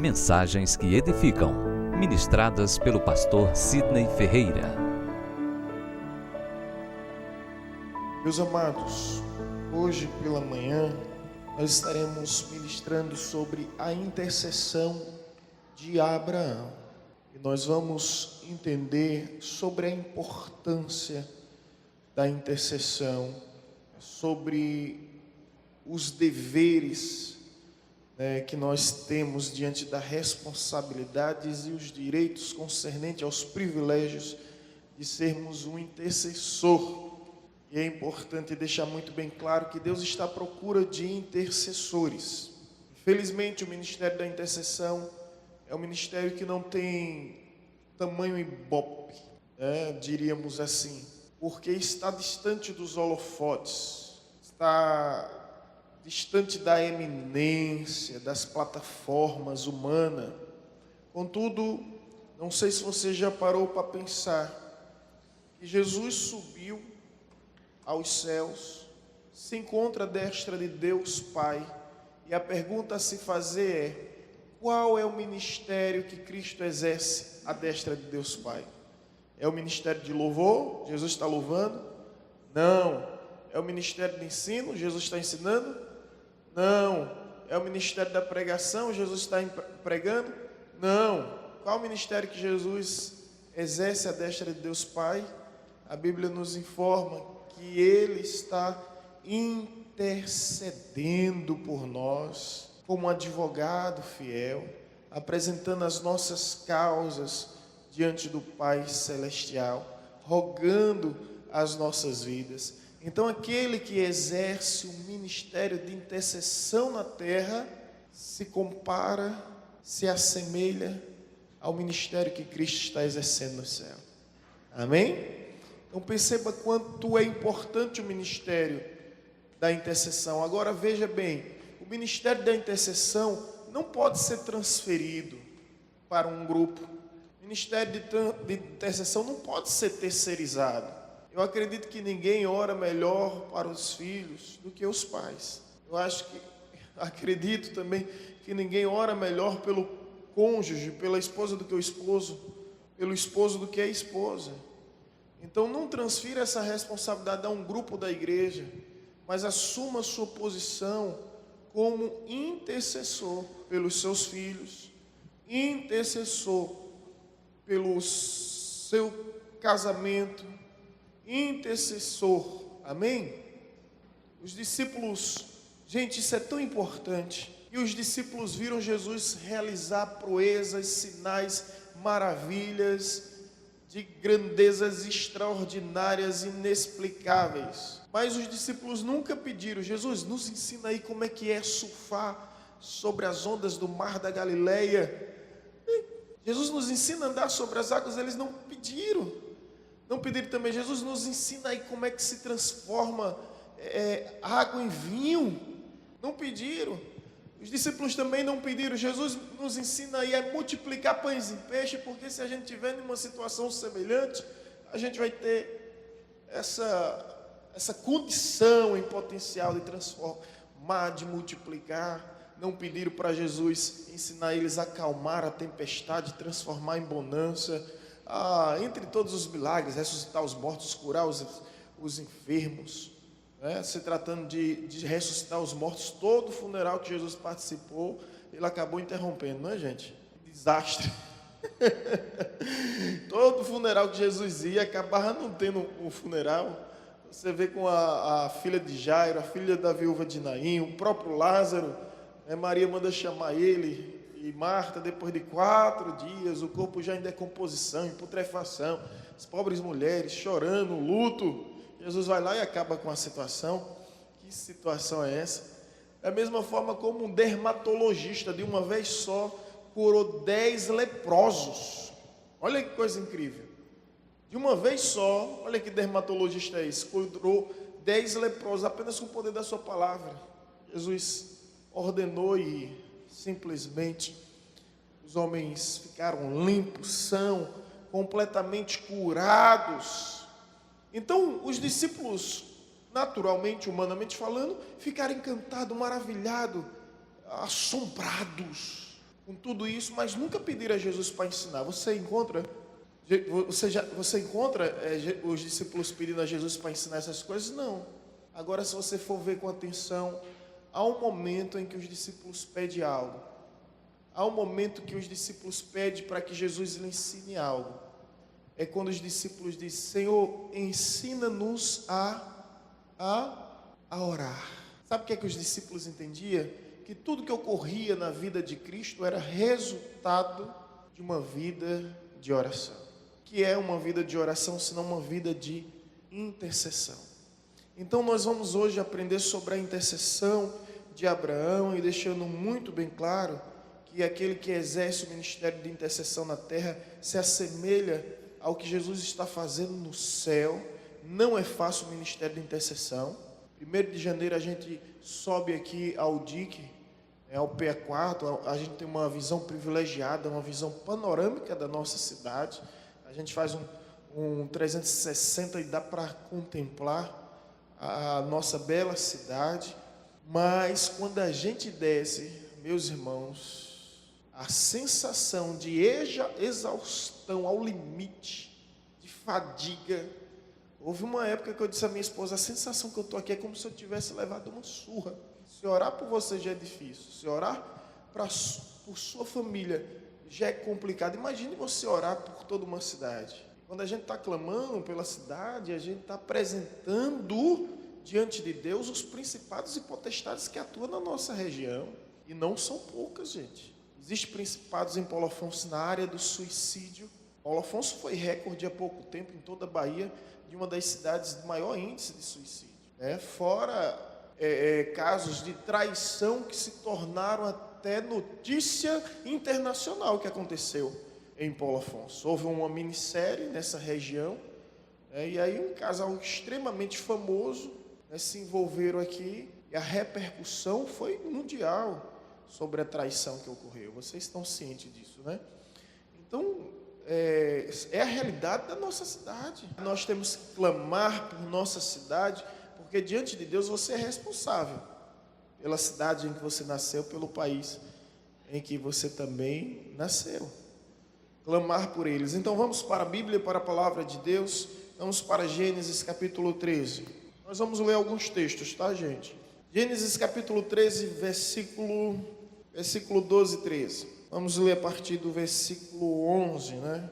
Mensagens que edificam, ministradas pelo pastor Sidney Ferreira. Meus amados, hoje pela manhã nós estaremos ministrando sobre a intercessão de Abraão. E nós vamos entender sobre a importância da intercessão, sobre os deveres que nós temos diante das responsabilidades e os direitos concernentes aos privilégios de sermos um intercessor. E é importante deixar muito bem claro que Deus está à procura de intercessores. Infelizmente, o ministério da intercessão é um ministério que não tem tamanho ibope, diríamos assim, porque está distante dos holofotes, está distante da eminência, das plataformas humanas. Contudo, não sei se você já parou para pensar que Jesus subiu aos céus, se encontra à destra de Deus Pai, e a pergunta a se fazer é: qual é o ministério que Cristo exerce à destra de Deus Pai? É o ministério de louvor? Jesus está louvando? Não. É o ministério de ensino? Jesus está ensinando? Não. É o ministério da pregação? Jesus está pregando? Não. Qual o ministério que Jesus exerce à destra de Deus Pai? A Bíblia nos informa que Ele está intercedendo por nós, como um advogado fiel, apresentando as nossas causas diante do Pai Celestial, rogando as nossas vidas. Então, aquele que exerce o ministério de intercessão na terra se compara, se assemelha ao ministério que Cristo está exercendo no céu. Amém? Então, perceba quanto é importante o ministério da intercessão. Agora, veja bem, o ministério da intercessão não pode ser transferido para um grupo. O ministério de intercessão não pode ser terceirizado. Eu acredito que ninguém ora melhor para os filhos do que os pais. Acredito também que ninguém ora melhor pelo cônjuge, pela esposa do que o esposo, pelo esposo do que a esposa. Então não transfira essa responsabilidade a um grupo da igreja, mas assuma a sua posição como intercessor pelos seus filhos, intercessor pelo seu casamento, intercessor, amém? Os discípulos, gente, isso é tão importante, e os discípulos viram Jesus realizar proezas, sinais, maravilhas, de grandezas extraordinárias, inexplicáveis, mas os discípulos nunca pediram: Jesus, nos ensina aí como é que é surfar sobre as ondas do mar da Galileia. Jesus nos ensina a andar sobre as águas. Eles não pediram também: Jesus, nos ensina aí como é que se transforma água em vinho. Não pediram. Os discípulos também não pediram: Jesus, nos ensina aí a multiplicar pães e peixe, porque se a gente estiver em uma situação semelhante, a gente vai ter essa condição em potencial de transformar, de multiplicar. Não pediram para Jesus ensinar eles a acalmar a tempestade, transformar em bonança. Entre todos os milagres, ressuscitar os mortos, curar os enfermos, se tratando de ressuscitar os mortos, todo funeral que Jesus participou, ele acabou interrompendo, não é, gente? Desastre. Todo funeral que Jesus ia, acabava não tendo um funeral. Você vê com a filha de Jairo, a filha da viúva de Naim, o próprio Lázaro, Maria manda chamar ele, e Marta, depois de 4 dias, o corpo já em decomposição, em putrefação, as pobres mulheres chorando, luto. Jesus vai lá e acaba com a situação. Que situação é essa? Da mesma forma como um dermatologista, de uma vez só, curou 10 leprosos. Olha que coisa incrível. De uma vez só, olha que dermatologista é esse, curou 10 leprosos, apenas com o poder da sua palavra. Jesus ordenou e simplesmente os homens ficaram limpos, são completamente curados. Então os discípulos, naturalmente, humanamente falando, ficaram encantados, maravilhados, assombrados. com tudo isso, mas nunca pediram a Jesus para ensinar. Você encontra os discípulos pedindo a Jesus para ensinar essas coisas? Não. Agora, se você for ver com atenção, há um momento em que os discípulos pedem algo. Há um momento que os discípulos pedem para que Jesus lhe ensine algo. É quando os discípulos dizem: Senhor, ensina-nos a orar. Sabe o que é que os discípulos entendiam? Que tudo que ocorria na vida de Cristo era resultado de uma vida de oração. Que é uma vida de oração, senão uma vida de intercessão. Então nós vamos hoje aprender sobre a intercessão de Abraão, e deixando muito bem claro que aquele que exerce o ministério de intercessão na terra se assemelha ao que Jesus está fazendo no céu. Não é fácil o ministério de intercessão. 1º de janeiro a gente sobe aqui ao DIC, ao PA4, a gente tem uma visão privilegiada, uma visão panorâmica da nossa cidade. A gente faz um 360 e dá para contemplar a nossa bela cidade. Mas quando a gente desce, meus irmãos, a sensação de exaustão ao limite, de fadiga. Houve uma época que eu disse à minha esposa: a sensação que eu estou aqui é como se eu tivesse levado uma surra. Se orar por você já é difícil, se orar por sua família já é complicado. Imagine você orar por toda uma cidade. Quando a gente está clamando pela cidade, a gente está apresentando diante de Deus os principados e potestades que atuam na nossa região. E não são poucas, gente. Existem principados em Paulo Afonso na área do suicídio. Paulo Afonso foi recorde há pouco tempo em toda a Bahia de uma das cidades de maior índice de suicídio. Fora casos de traição que se tornaram até notícia internacional que aconteceu em Paulo Afonso. Houve uma minissérie nessa região, e aí um casal extremamente famoso se envolveram aqui, e a repercussão foi mundial sobre a traição que ocorreu. Vocês estão cientes disso, né? Então, é a realidade da nossa cidade. Nós temos que clamar por nossa cidade, porque diante de Deus você é responsável pela cidade em que você nasceu, pelo país em que você também nasceu. Clamar por eles. Então vamos para a Bíblia, para a palavra de Deus. Vamos para Gênesis capítulo 13. Nós vamos ler alguns textos, tá, gente? Gênesis capítulo 13, versículo 12 e 13. Vamos ler a partir do versículo 11, né?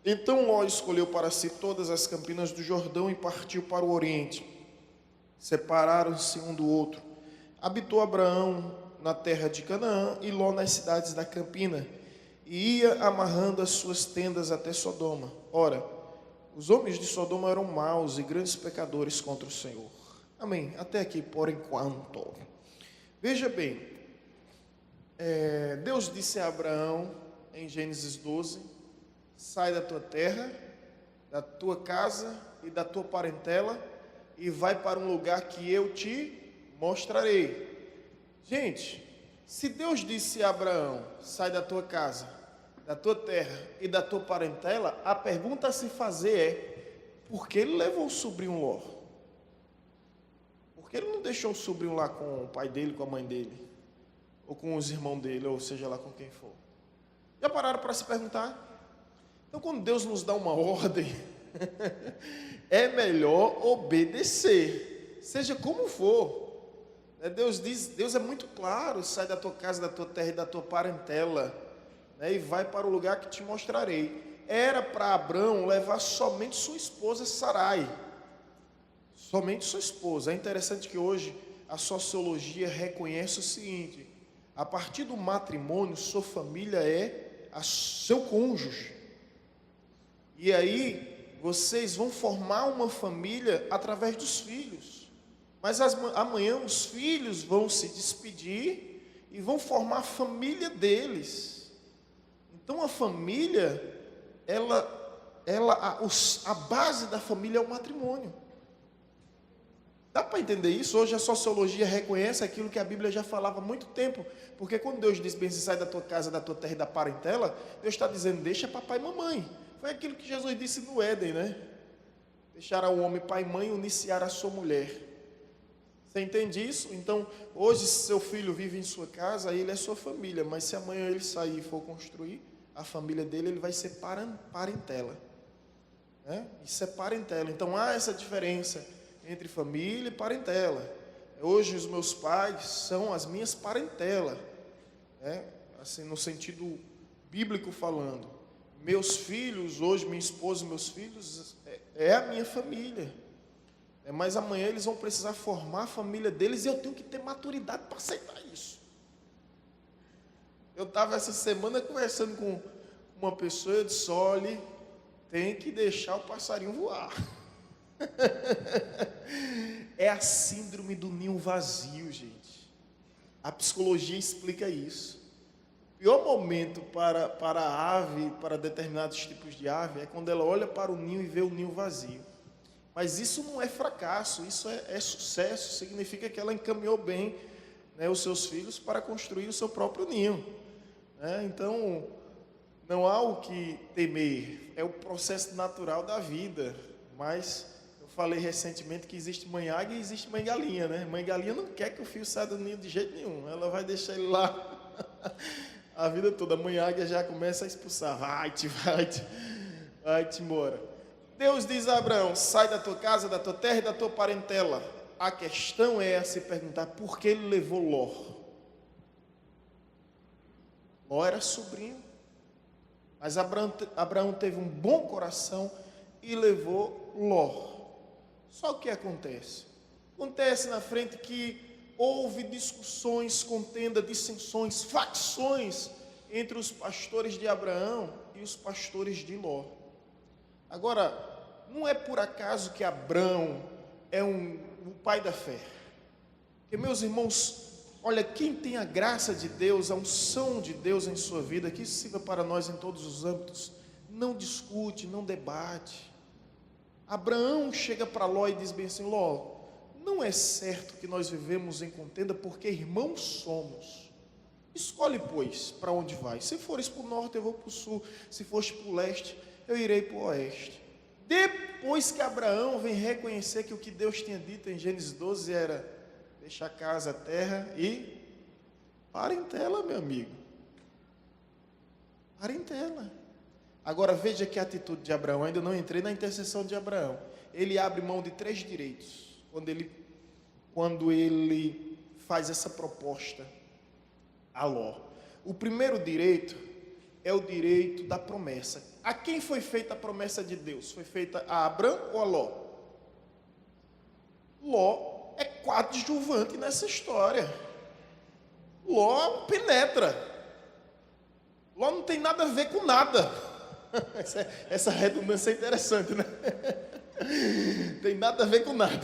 Então Ló escolheu para si todas as campinas do Jordão e partiu para o oriente. Separaram-se um do outro. Habitou Abraão na terra de Canaã e Ló nas cidades da campina, e ia amarrando as suas tendas até Sodoma. Ora, os homens de Sodoma eram maus e grandes pecadores contra o Senhor. Amém. Até aqui por enquanto. Veja bem, Deus disse a Abraão em Gênesis 12: sai da tua terra, da tua casa e da tua parentela e vai para um lugar que eu te mostrarei. Gente, se Deus disse a Abraão: sai da tua casa, da tua terra e da tua parentela, a pergunta a se fazer é: por que ele levou o sobrinho Ló? Por que ele não deixou o sobrinho lá com o pai dele, com a mãe dele? Ou com os irmãos dele, ou seja lá com quem for? Já pararam para se perguntar? Então, quando Deus nos dá uma ordem, é melhor obedecer, seja como for. Deus diz, Deus é muito claro: sai da tua casa, da tua terra e da tua parentela, e vai para o lugar que te mostrarei. Era para Abraão levar somente sua esposa Sarai, somente sua esposa. É interessante que hoje a sociologia reconhece o seguinte: a partir do matrimônio, sua família é seu cônjuge. E aí, vocês vão formar uma família através dos filhos. Mas amanhã os filhos vão se despedir e vão formar a família deles. Então a família, a base da família é o matrimônio. Dá para entender isso? Hoje a sociologia reconhece aquilo que a Bíblia já falava há muito tempo. Porque quando Deus diz: bem, se sai da tua casa, da tua terra e da parentela, Deus está dizendo: deixa papai e mamãe. Foi aquilo que Jesus disse no Éden, né? Deixará o homem pai e mãe e uniciar a sua mulher. Você entende isso? Então, hoje, se seu filho vive em sua casa, ele é sua família, mas se amanhã ele sair e for construir a família dele, ele vai ser parentela. Né? Isso é parentela. Então, há essa diferença entre família e parentela. Hoje, os meus pais são as minhas parentelas, né? Assim, no sentido bíblico falando. Meus filhos, hoje, minha esposa e meus filhos, é a minha família. Mas amanhã eles vão precisar formar a família deles e eu tenho que ter maturidade para aceitar isso. Eu estava essa semana conversando com uma pessoa, eu disse, olha, tem que deixar o passarinho voar. É a síndrome do ninho vazio, gente. A psicologia explica isso. O pior momento para a ave, para determinados tipos de ave, é quando ela olha para o ninho e vê o ninho vazio. Mas isso não é fracasso, isso é sucesso, significa que ela encaminhou bem, né, os seus filhos para construir o seu próprio ninho. Né? Então, não há o que temer, é o processo natural da vida. Mas eu falei recentemente que existe mãe águia e existe mãe galinha. Né? Mãe galinha não quer que o filho saia do ninho de jeito nenhum, ela vai deixar ele lá a vida toda. A mãe águia já começa a expulsar, vai-te embora. Deus diz a Abraão, sai da tua casa, da tua terra e da tua parentela. A questão é a se perguntar, por que ele levou Ló? Ló era sobrinho, mas Abraão teve um bom coração e levou Ló. Só o que acontece? Acontece na frente que houve discussões, contenda, dissensões, facções entre os pastores de Abraão e os pastores de Ló. Agora, não é por acaso que Abraão é o pai da fé. Porque, meus irmãos, olha, quem tem a graça de Deus, a unção de Deus em sua vida, que isso sirva para nós em todos os âmbitos, não discute, não debate. Abraão chega para Ló e diz bem assim, Ló, não é certo que nós vivemos em contenda porque irmãos somos. Escolhe, pois, para onde vai. Se fores para o norte, eu vou para o sul. Se fores para o leste, eu irei para o oeste. Depois que Abraão vem reconhecer que o que Deus tinha dito em Gênesis 12 era deixar a casa, a terra e parentela, meu amigo. Parentela. Agora veja que atitude de Abraão. Ainda não entrei na intercessão de Abraão. Ele abre mão de 3 direitos quando ele faz essa proposta a Ló. O primeiro direito é o direito da promessa. A quem foi feita a promessa de Deus? Foi feita a Abraão ou a Ló? Ló é coadjuvante nessa história. Ló penetra. Ló não tem nada a ver com nada. Essa redundância é interessante, né? Tem nada a ver com nada.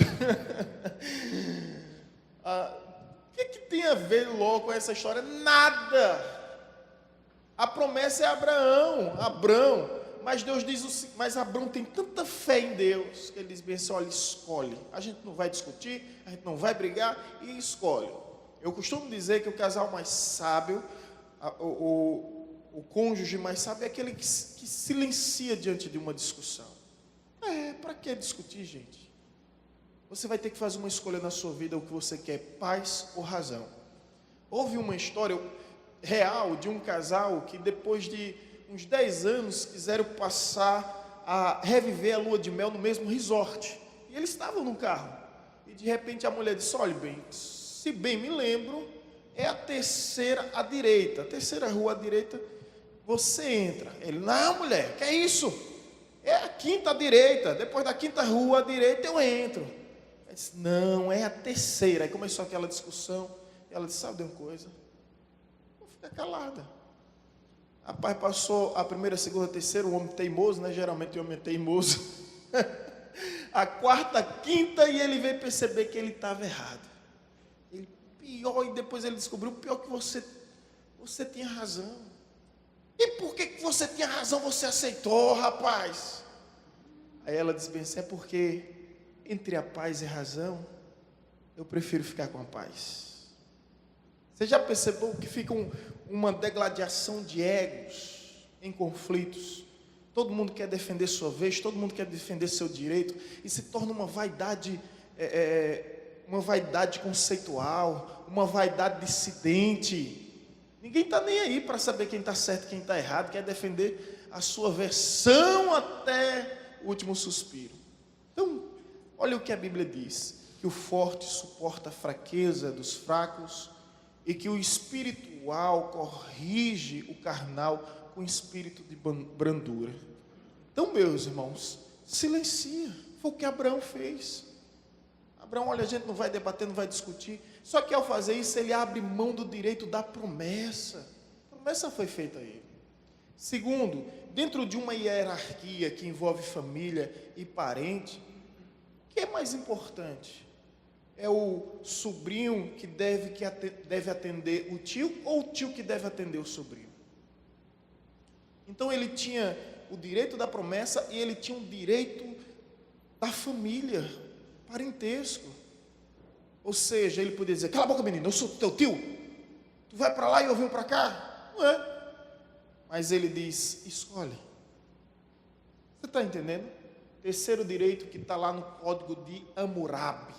O que tem a ver Ló com essa história? Nada. A promessa é Abraão, mas Deus diz o seguinte, mas Abraão tem tanta fé em Deus, que ele diz bem assim, olha, escolhe, a gente não vai discutir, a gente não vai brigar, e escolhe. Eu costumo dizer que o casal mais sábio, o cônjuge mais sábio é aquele que silencia diante de uma discussão. Para que discutir, gente? Você vai ter que fazer uma escolha na sua vida, o que você quer, paz ou razão. Houve uma história real de um casal que depois de uns 10 anos quiseram passar a reviver a lua de mel no mesmo resort. E eles estavam no carro. E de repente a mulher disse, olha bem, se bem me lembro, é a terceira à direita. A terceira rua à direita, você entra. Ele, não mulher, que é isso? É a quinta à direita. Depois da quinta rua à direita eu entro. Ele disse, não, é a terceira. Aí começou aquela discussão. E ela disse, sabe de uma coisa? Fica calada. Rapaz, passou a primeira, segunda, terceira, o homem teimoso, né? Geralmente o homem é teimoso. A quarta, quinta, e ele veio perceber que ele estava errado. Ele, pior, e depois ele descobriu, pior que você tinha razão. E por que você tinha razão, você aceitou, rapaz? Aí ela disse bem assim, é porque entre a paz e a razão, eu prefiro ficar com a paz. Você já percebeu que fica uma degladiação de egos em conflitos? Todo mundo quer defender sua vez, todo mundo quer defender seu direito, e se torna uma vaidade uma vaidade conceitual, uma vaidade dissidente. Ninguém está nem aí para saber quem está certo e quem está errado, quer defender a sua versão até o último suspiro. Então, olha o que a Bíblia diz, que o forte suporta a fraqueza dos fracos e que o espiritual corrige o carnal com espírito de brandura. Então, meus irmãos, silencia, foi o que Abraão fez. Abraão, olha, a gente não vai debater, não vai discutir, só que ao fazer isso, ele abre mão do direito da promessa. A promessa foi feita a ele. Segundo, dentro de uma hierarquia que envolve família e parente, o que é mais importante? É o sobrinho que deve atender o tio ou o tio que deve atender o sobrinho? Então ele tinha o direito da promessa e ele tinha o direito da família, parentesco. Ou seja, ele podia dizer, cala a boca menino, eu sou teu tio, tu vai para lá e eu venho para cá. Não é? Mas ele diz, escolhe. Você está entendendo? Terceiro direito que está lá no Código de Hammurabi.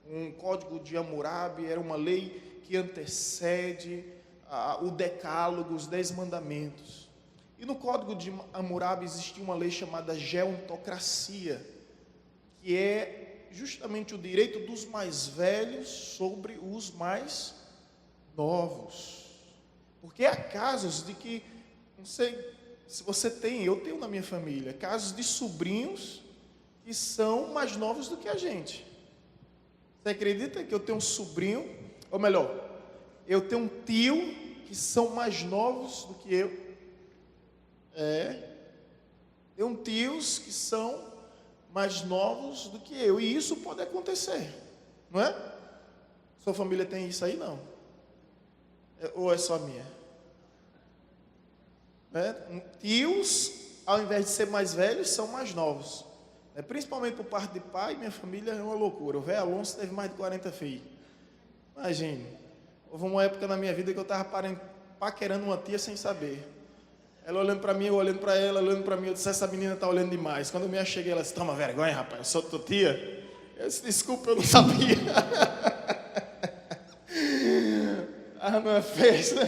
Um Código de Hammurabi era uma lei que antecede o Decálogo, os 10 mandamentos. E no Código de Hammurabi existia uma lei chamada geontocracia, que é justamente o direito dos mais velhos sobre os mais novos. Porque há casos de que, não sei se você tem, eu tenho na minha família, casos de sobrinhos que são mais novos do que a gente. Você acredita que eu tenho um sobrinho, ou melhor, eu tenho um tio que são mais novos do que eu? Tenho tios que são mais novos do que eu, e isso pode acontecer, não é? Sua família tem isso aí, não? Ou é só minha? Tios, ao invés de ser mais velhos, são mais novos. Principalmente por parte de pai, minha família é uma loucura. O velho Alonso teve mais de 40 filhos. Imagine, houve uma época na minha vida que eu estava paquerando uma tia sem saber. Ela olhando para mim, eu olhando para ela, olhando para mim, eu disse, essa menina está olhando demais. Quando eu me acheguei, ela disse, toma vergonha, rapaz, eu sou tua tia. Eu disse, desculpa, eu não sabia. Numa festa.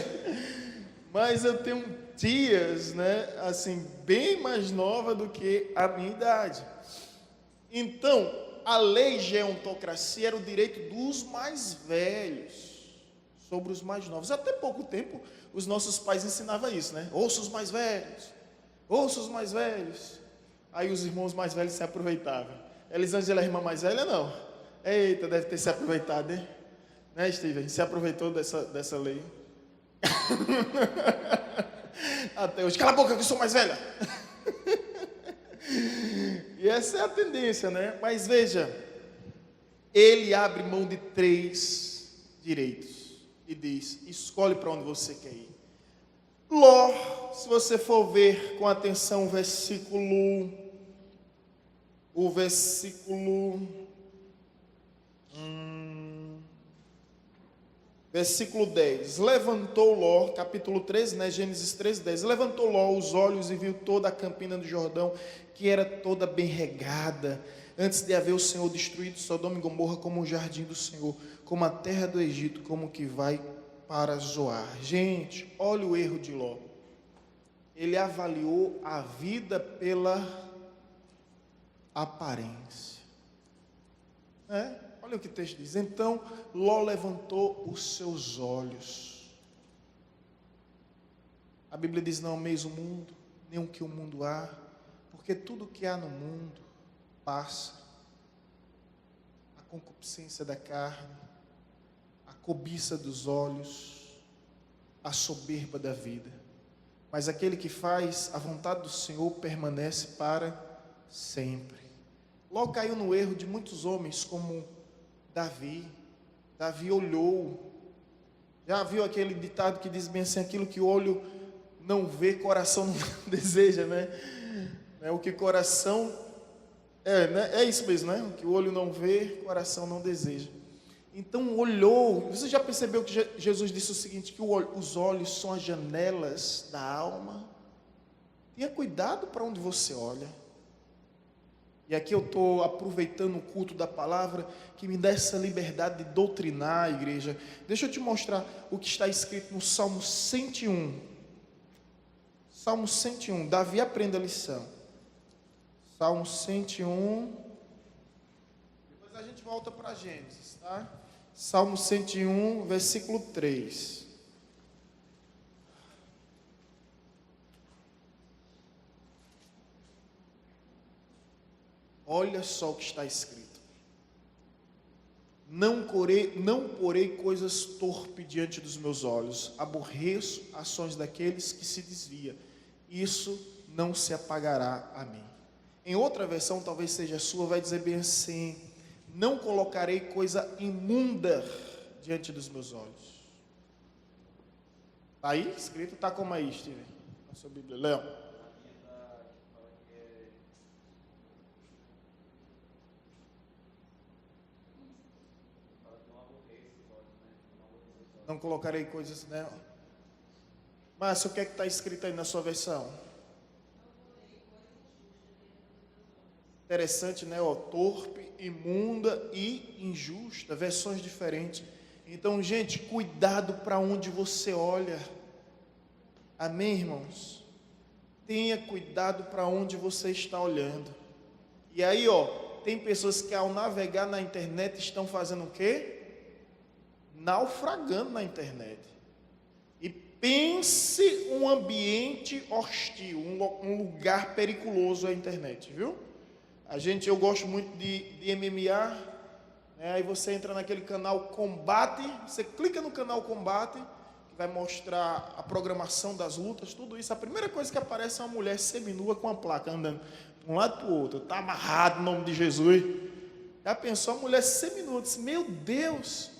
Mas eu tenho tias, né, assim, bem mais nova do que a minha idade. Então, a lei geontocracia era o direito dos mais velhos sobre os mais novos. Até pouco tempo, os nossos pais ensinavam isso, né? Ouça os mais velhos, ouça os mais velhos. Aí os irmãos mais velhos se aproveitavam. Elisângela é a irmã mais velha, não? Eita, deve ter se aproveitado, hein? Né, Steven? Se aproveitou dessa lei. Até hoje, cala a boca que eu sou mais velha. E essa é a tendência, né? Mas veja, ele abre mão de 3 direitos e diz, escolhe para onde você quer ir. Ló, se você for ver com atenção o versículo 10, levantou Ló, capítulo 13, né, Gênesis 13, 10, levantou Ló os olhos e viu toda a campina do Jordão, que era toda bem regada, antes de haver o Senhor destruído Sodoma e Gomorra como o jardim do Senhor, como a terra do Egito, como que vai para Zoar. Gente, olha o erro de Ló. Ele avaliou a vida pela aparência. Olha o que o texto diz. Então, Ló levantou os seus olhos. A Bíblia diz, não ameis o mundo, nem o que o mundo há, porque tudo que há no mundo passa. A concupiscência da carne, a cobiça dos olhos, a soberba da vida. Mas aquele que faz a vontade do Senhor permanece para sempre. Ló caiu no erro de muitos homens como Davi. Davi olhou. Já viu aquele ditado que diz bem assim, aquilo que o olho não vê, coração não deseja, né? O que coração... é isso mesmo, né? O que o olho não vê, coração não deseja. Então olhou. Você já percebeu que Jesus disse o seguinte, que os olhos são as janelas da alma? Tenha cuidado para onde você olha. E aqui eu estou aproveitando o culto da palavra, que me dá essa liberdade de doutrinar a igreja. Deixa eu te mostrar o que está escrito no Salmo 101. Salmo 101, Davi aprende a lição. Salmo 101. Depois a gente volta para Gênesis, tá? Salmo 101, versículo 3. Olha só o que está escrito. Não porei coisas torpes diante dos meus olhos. Aborreço ações daqueles que se desviam. Isso não se apagará a mim. Em outra versão, talvez seja a sua, vai dizer bem assim: não colocarei coisa imunda diante dos meus olhos. Está aí escrito? Está como aí, Steven? Na sua Bíblia. Léo. Não colocarei coisas, né? Márcio, o que é que está escrito aí na sua versão? Interessante, né? Torpe, imunda e injusta, versões diferentes. Então, gente, cuidado para onde você olha. Amém, irmãos? Tenha cuidado para onde você está olhando. E aí, tem pessoas que ao navegar na internet estão fazendo o quê? Naufragando na internet. E pense um ambiente hostil, um lugar perigoso a internet, viu? Eu gosto muito de MMA, né? Aí você entra naquele canal Combate, você clica no canal Combate, que vai mostrar a programação das lutas, tudo isso. A primeira coisa que aparece é uma mulher seminua com a placa, andando de um lado para o outro, está amarrado em nome de Jesus. Já pensou a mulher seminua? Disse, meu Deus!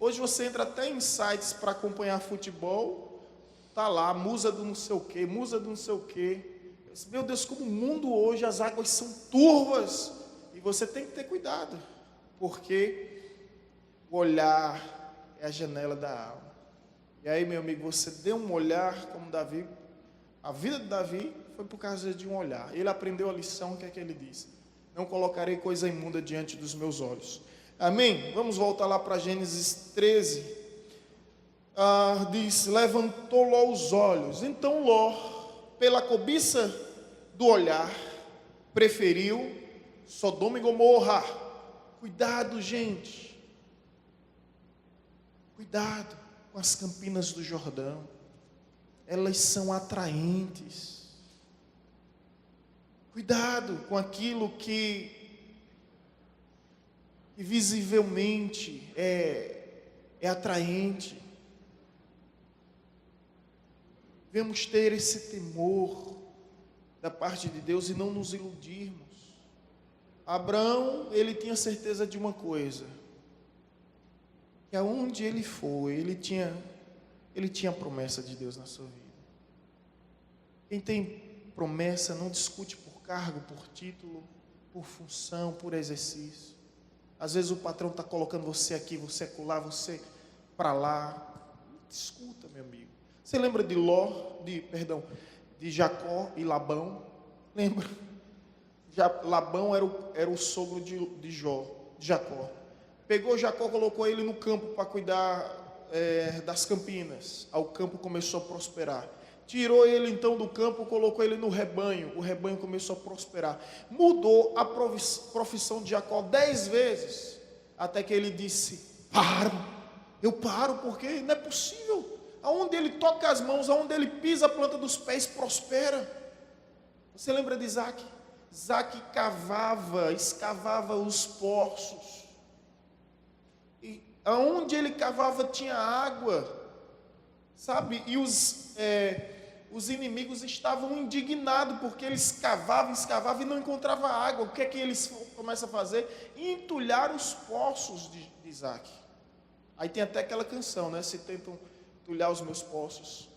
Hoje você entra até em sites para acompanhar futebol, tá lá, musa do não sei o quê, musa do não sei o quê. Meu Deus, como o mundo hoje, as águas são turvas. E você tem que ter cuidado, porque o olhar é a janela da alma. E aí, meu amigo, você deu um olhar como Davi. A vida de Davi foi por causa de um olhar. Ele aprendeu a lição, o que é que ele disse? Não colocarei coisa imunda diante dos meus olhos. Amém? Vamos voltar lá para Gênesis 13. Diz, levantou Ló os olhos. Então Ló, pela cobiça do olhar, preferiu Sodoma e Gomorra. Cuidado, gente. Cuidado com as campinas do Jordão. Elas são atraentes. Cuidado com aquilo que visivelmente é atraente. Devemos ter esse temor da parte de Deus e não nos iludirmos. Abraão, ele tinha certeza de uma coisa, que aonde ele foi, ele tinha a promessa de Deus na sua vida. Quem tem promessa não discute por cargo, por título, por função, por exercício. Às vezes o patrão está colocando você aqui, você acolá, você para lá. Escuta, meu amigo. Você lembra de de Jacó e Labão? Lembra? Labão era o sogro de Jacó. Pegou Jacó, colocou ele no campo para cuidar das campinas. Aí o campo começou a prosperar. Tirou ele então do campo, colocou ele no rebanho. O rebanho começou a prosperar. Mudou a profissão de Jacó 10 vezes. Até que ele disse, eu paro porque não é possível. Aonde ele toca as mãos, aonde ele pisa a planta dos pés, prospera. Você lembra de Isaac? Isaac escavava os poços. E aonde ele cavava tinha água. Sabe? E os inimigos estavam indignados, porque eles escavavam e não encontravam água. O que é que eles começam a fazer? Entulhar os poços de Isaac. Aí tem até aquela canção, né? Se tentam entulhar os meus poços.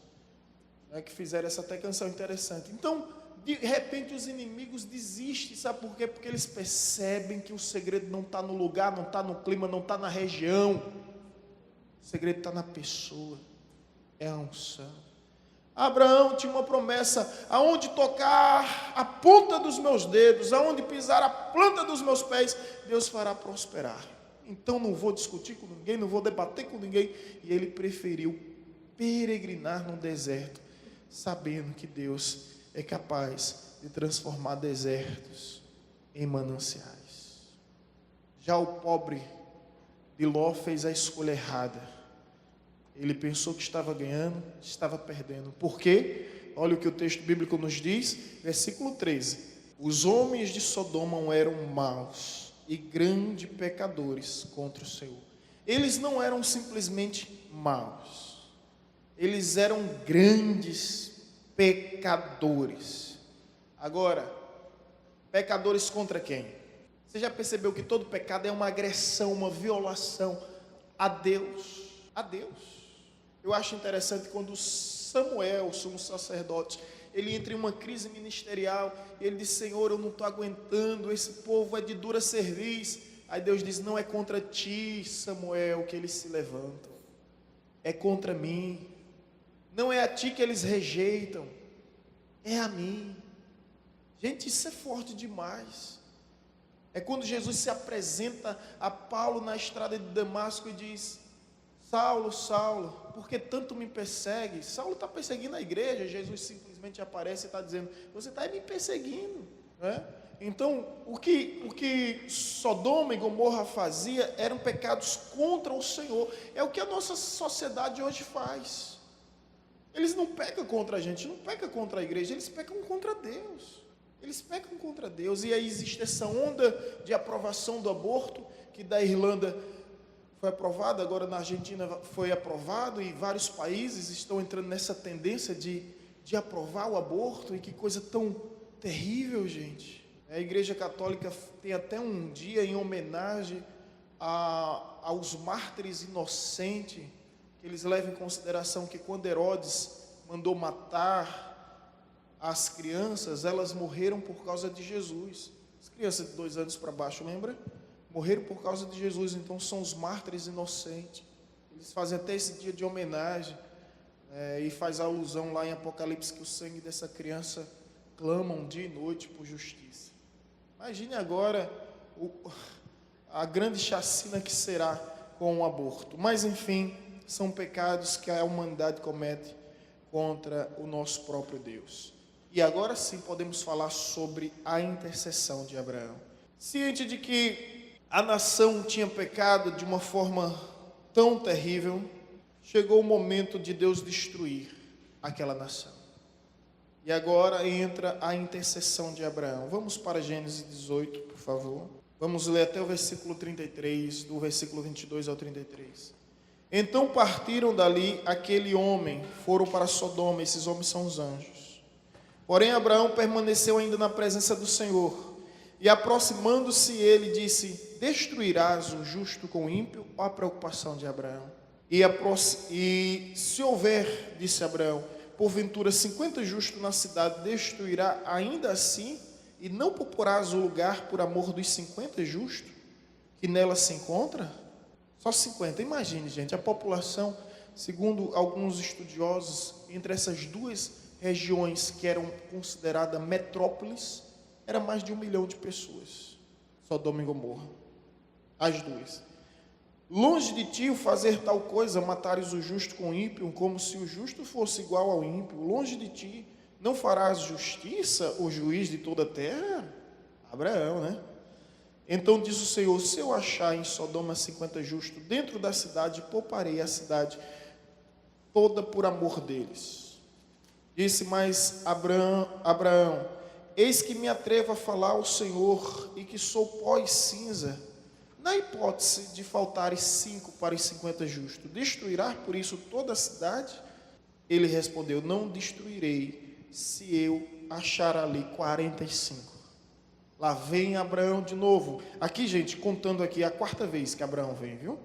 Que fizeram essa até canção interessante. Então, de repente, os inimigos desistem. Sabe por quê? Porque eles percebem que o segredo não está no lugar, não está no clima, não está na região. O segredo está na pessoa. É a unção. Abraão tinha uma promessa: aonde tocar a ponta dos meus dedos, aonde pisar a planta dos meus pés, Deus fará prosperar. Então não vou discutir com ninguém, não vou debater com ninguém. E ele preferiu peregrinar no deserto, sabendo que Deus é capaz de transformar desertos em mananciais. Já o pobre de Ló fez a escolha errada. Ele pensou que estava ganhando, estava perdendo. Por quê? Olha o que o texto bíblico nos diz, versículo 13. Os homens de Sodoma eram maus e grandes pecadores contra o Senhor. Eles não eram simplesmente maus, eles eram grandes pecadores. Agora, pecadores contra quem? Você já percebeu que todo pecado é uma agressão, uma violação a Deus? A Deus. Eu acho interessante quando Samuel, o sumo sacerdote, ele entra em uma crise ministerial, e ele diz: Senhor, eu não estou aguentando, esse povo é de dura cerviz. Aí Deus diz: não é contra ti, Samuel, que eles se levantam, é contra mim. Não é a ti que eles rejeitam, é a mim. Gente, isso é forte demais. É quando Jesus se apresenta a Paulo na estrada de Damasco e diz: Saulo, Saulo, por que tanto me persegue? Saulo está perseguindo a igreja. Jesus simplesmente aparece e está dizendo: você está me perseguindo, né? Então, o que Sodoma e Gomorra fazia eram pecados contra o Senhor. É o que a nossa sociedade hoje faz. Eles não pecam contra a gente, não pecam contra a igreja, eles pecam contra Deus. Eles pecam contra Deus. E aí existe essa onda de aprovação do aborto, que da Irlanda foi aprovado, agora na Argentina foi aprovado, e vários países estão entrando nessa tendência de aprovar o aborto. E que coisa tão terrível, gente. A Igreja Católica tem até um dia em homenagem aos mártires inocentes, que eles levam em consideração que quando Herodes mandou matar as crianças, elas morreram por causa de Jesus. As crianças de 2 anos para baixo, lembra? Morreram por causa de Jesus. Então são os mártires inocentes. Eles fazem até esse dia de homenagem, e faz alusão lá em Apocalipse que o sangue dessa criança clama dia e noite por justiça. Imagine agora a grande chacina que será com o aborto. Mas enfim, são pecados que a humanidade comete contra o nosso próprio Deus. E agora sim podemos falar sobre a intercessão de Abraão. Ciente de que a nação tinha pecado de uma forma tão terrível, chegou o momento de Deus destruir aquela nação. E agora entra a intercessão de Abraão. Vamos para Gênesis 18, por favor. Vamos ler até o versículo 33, do versículo 22 ao 33. Então partiram dali aquele homem, foram para Sodoma. Esses homens são os anjos. Porém Abraão permaneceu ainda na presença do Senhor. E aproximando-se ele disse: destruirás o justo com o ímpio? Olha a preocupação de Abraão. E se houver, disse Abraão, porventura 50 justos na cidade, destruirá ainda assim, e não pouparás o lugar por amor dos 50 justos que nela se encontra? Só 50. Imagine, gente, a população, segundo alguns estudiosos, entre essas duas regiões que eram consideradas metrópoles, era mais de 1 milhão de pessoas. Sodoma e Gomorra, as duas. Longe de ti o fazer tal coisa, matares o justo com o ímpio, como se o justo fosse igual ao ímpio. Longe de ti, não farás justiça, o juiz de toda a terra? Abraão, né? Então diz o Senhor: se eu achar em Sodoma 50 justos dentro da cidade, pouparei a cidade toda por amor deles. Disse mais Abraão: eis que me atrevo a falar ao Senhor, e que sou pó e cinza. Na hipótese de faltarem 5 para os 50 justos, destruirá por isso toda a cidade? Ele respondeu: não destruirei, se eu achar ali 45. Lá vem Abraão de novo. Aqui, gente, contando aqui, a 4ª vez que Abraão vem, viu?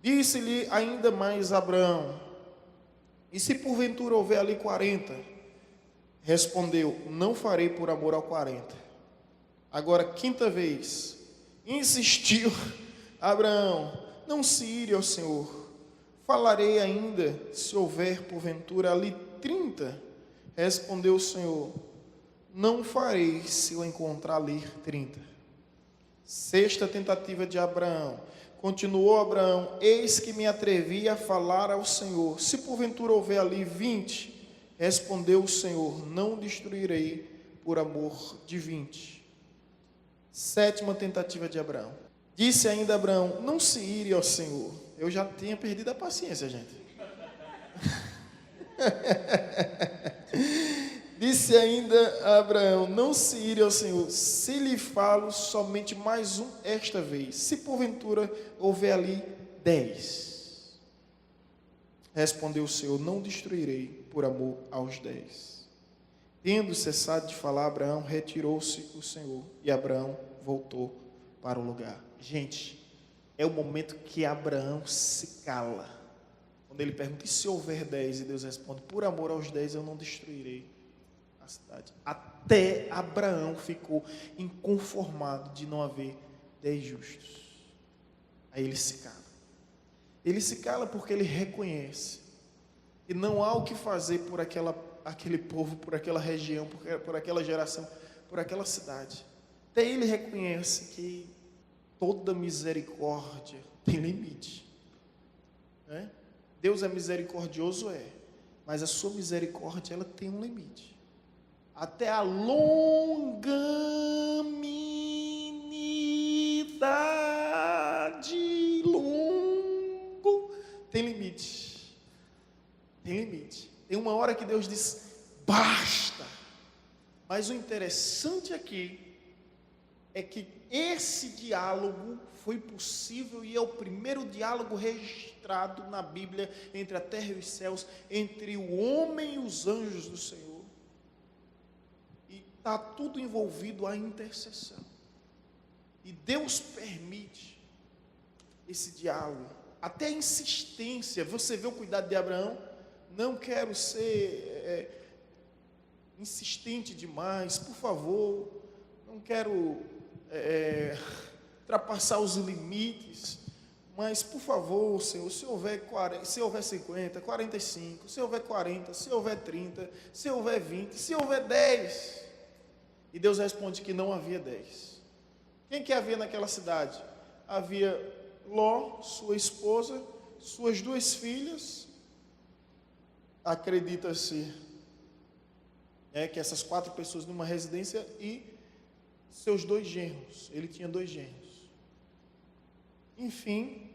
Disse-lhe ainda mais Abraão: e se porventura houver ali 40? Respondeu: não farei por amor ao 40. Agora, 5ª vez, insistiu Abraão: não se ire ao Senhor, falarei ainda, se houver porventura ali 30, respondeu o Senhor: não farei se eu encontrar ali 30. Sexta tentativa de Abraão. Continuou Abraão: eis que me atrevi a falar ao Senhor, se porventura houver ali 20. Respondeu o Senhor: não destruirei por amor de 20. Sétima tentativa de Abraão. Disse ainda Abraão: não se ire ao Senhor. Eu já tinha perdido a paciência, gente. Disse ainda Abraão: não se ire ao Senhor, se lhe falo somente mais um esta vez, se porventura houver ali 10. Respondeu o Senhor: não destruirei por amor aos 10. Tendo cessado de falar, Abraão, retirou-se o Senhor, e Abraão voltou para o lugar. Gente, é o momento que Abraão se cala. Quando ele pergunta: e se houver 10? E Deus responde: por amor aos 10 eu não destruirei a cidade. Até Abraão ficou inconformado de não haver 10 justos. Aí ele se cala. Ele se cala porque ele reconhece que não há o que fazer por aquele povo, por aquela região, por aquela geração, por aquela cidade. Até ele reconhece que toda misericórdia tem limite, né? Deus é misericordioso, mas a sua misericórdia, ela tem um limite. Até a longanimidade, longo, tem limite. Tem limite. Tem uma hora que Deus diz: basta. Mas o interessante aqui é que esse diálogo foi possível e é o primeiro diálogo registrado na Bíblia entre a terra e os céus, entre o homem e os anjos do Senhor. E está tudo envolvido a intercessão. E Deus permite esse diálogo, até a insistência. Você vê o cuidado de Abraão? Não quero ser insistente demais, por favor, não quero ultrapassar os limites, mas por favor, Senhor, se houver 40, se houver 50, 45, se houver 40, se houver 30, se houver 20, se houver 10. E Deus responde que não havia 10. Quem que havia naquela cidade? Havia Ló, sua esposa, suas 2 filhas. Acredita-se que essas 4 pessoas numa residência e seus 2 genros. Ele tinha 2 genros. Enfim,